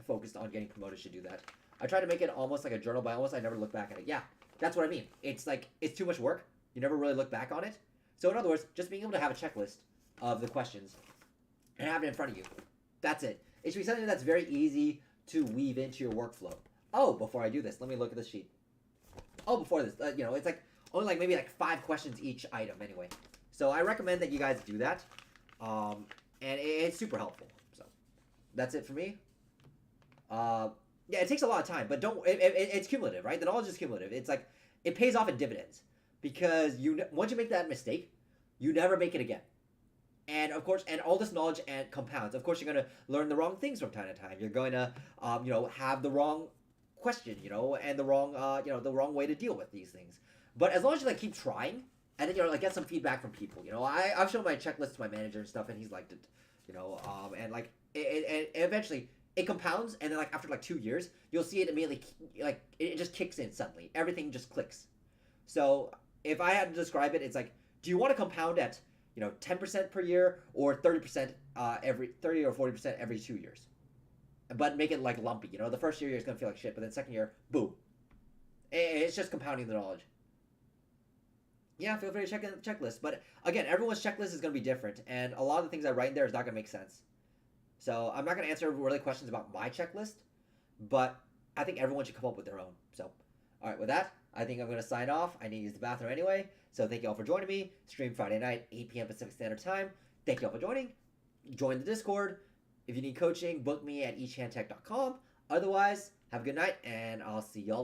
focused on getting promoted should do that. I try to make it almost like a journal, but I never look back at it. Yeah, that's what I mean. It's like, it's too much work. You never really look back on it. So in other words, just being able to have a checklist of the questions and have it in front of you. That's it. It should be something that's very easy to weave into your workflow. Oh, before I do this, let me look at the sheet. Oh, before this, it's like only like maybe like 5 questions each item anyway. So I recommend that you guys do that. And it's super helpful. So that's it for me. Yeah, it takes a lot of time, but it's cumulative, right? The knowledge is cumulative. It's like, it pays off in dividends. Because once you make that mistake, you never make it again. And of course, and all this knowledge and compounds. Of course, you're going to learn the wrong things from time to time. You're going to, have the wrong question, and the wrong, the wrong way to deal with these things. But as long as you, like, keep trying, and then, get some feedback from people, I've shown my checklist to my manager and stuff, and he's liked it, and, like, it eventually, it compounds, and then, like, after, like, 2 years, you'll see it immediately, like, it just kicks in suddenly. Everything just clicks. So, if I had to describe it, it's like, do you want to compound at, 10% per year, or 30% every 30 or 40% every 2 years? But make it, like, lumpy, the first year you're going to feel like shit, but then second year, boom. It's just compounding the knowledge. Yeah, feel free to check in the checklist. But again, everyone's checklist is going to be different, and a lot of the things I write in there is not going to make sense. So I'm not going to answer really questions about my checklist, but I think everyone should come up with their own. So, all right, with that, I think I'm going to sign off. I need to use the bathroom anyway. So thank you all for joining me. Stream Friday night, 8 p.m. Pacific Standard Time. Thank you all for joining. Join the Discord. If you need coaching, book me at eachhandtech.com. Otherwise, have a good night, and I'll see y'all later.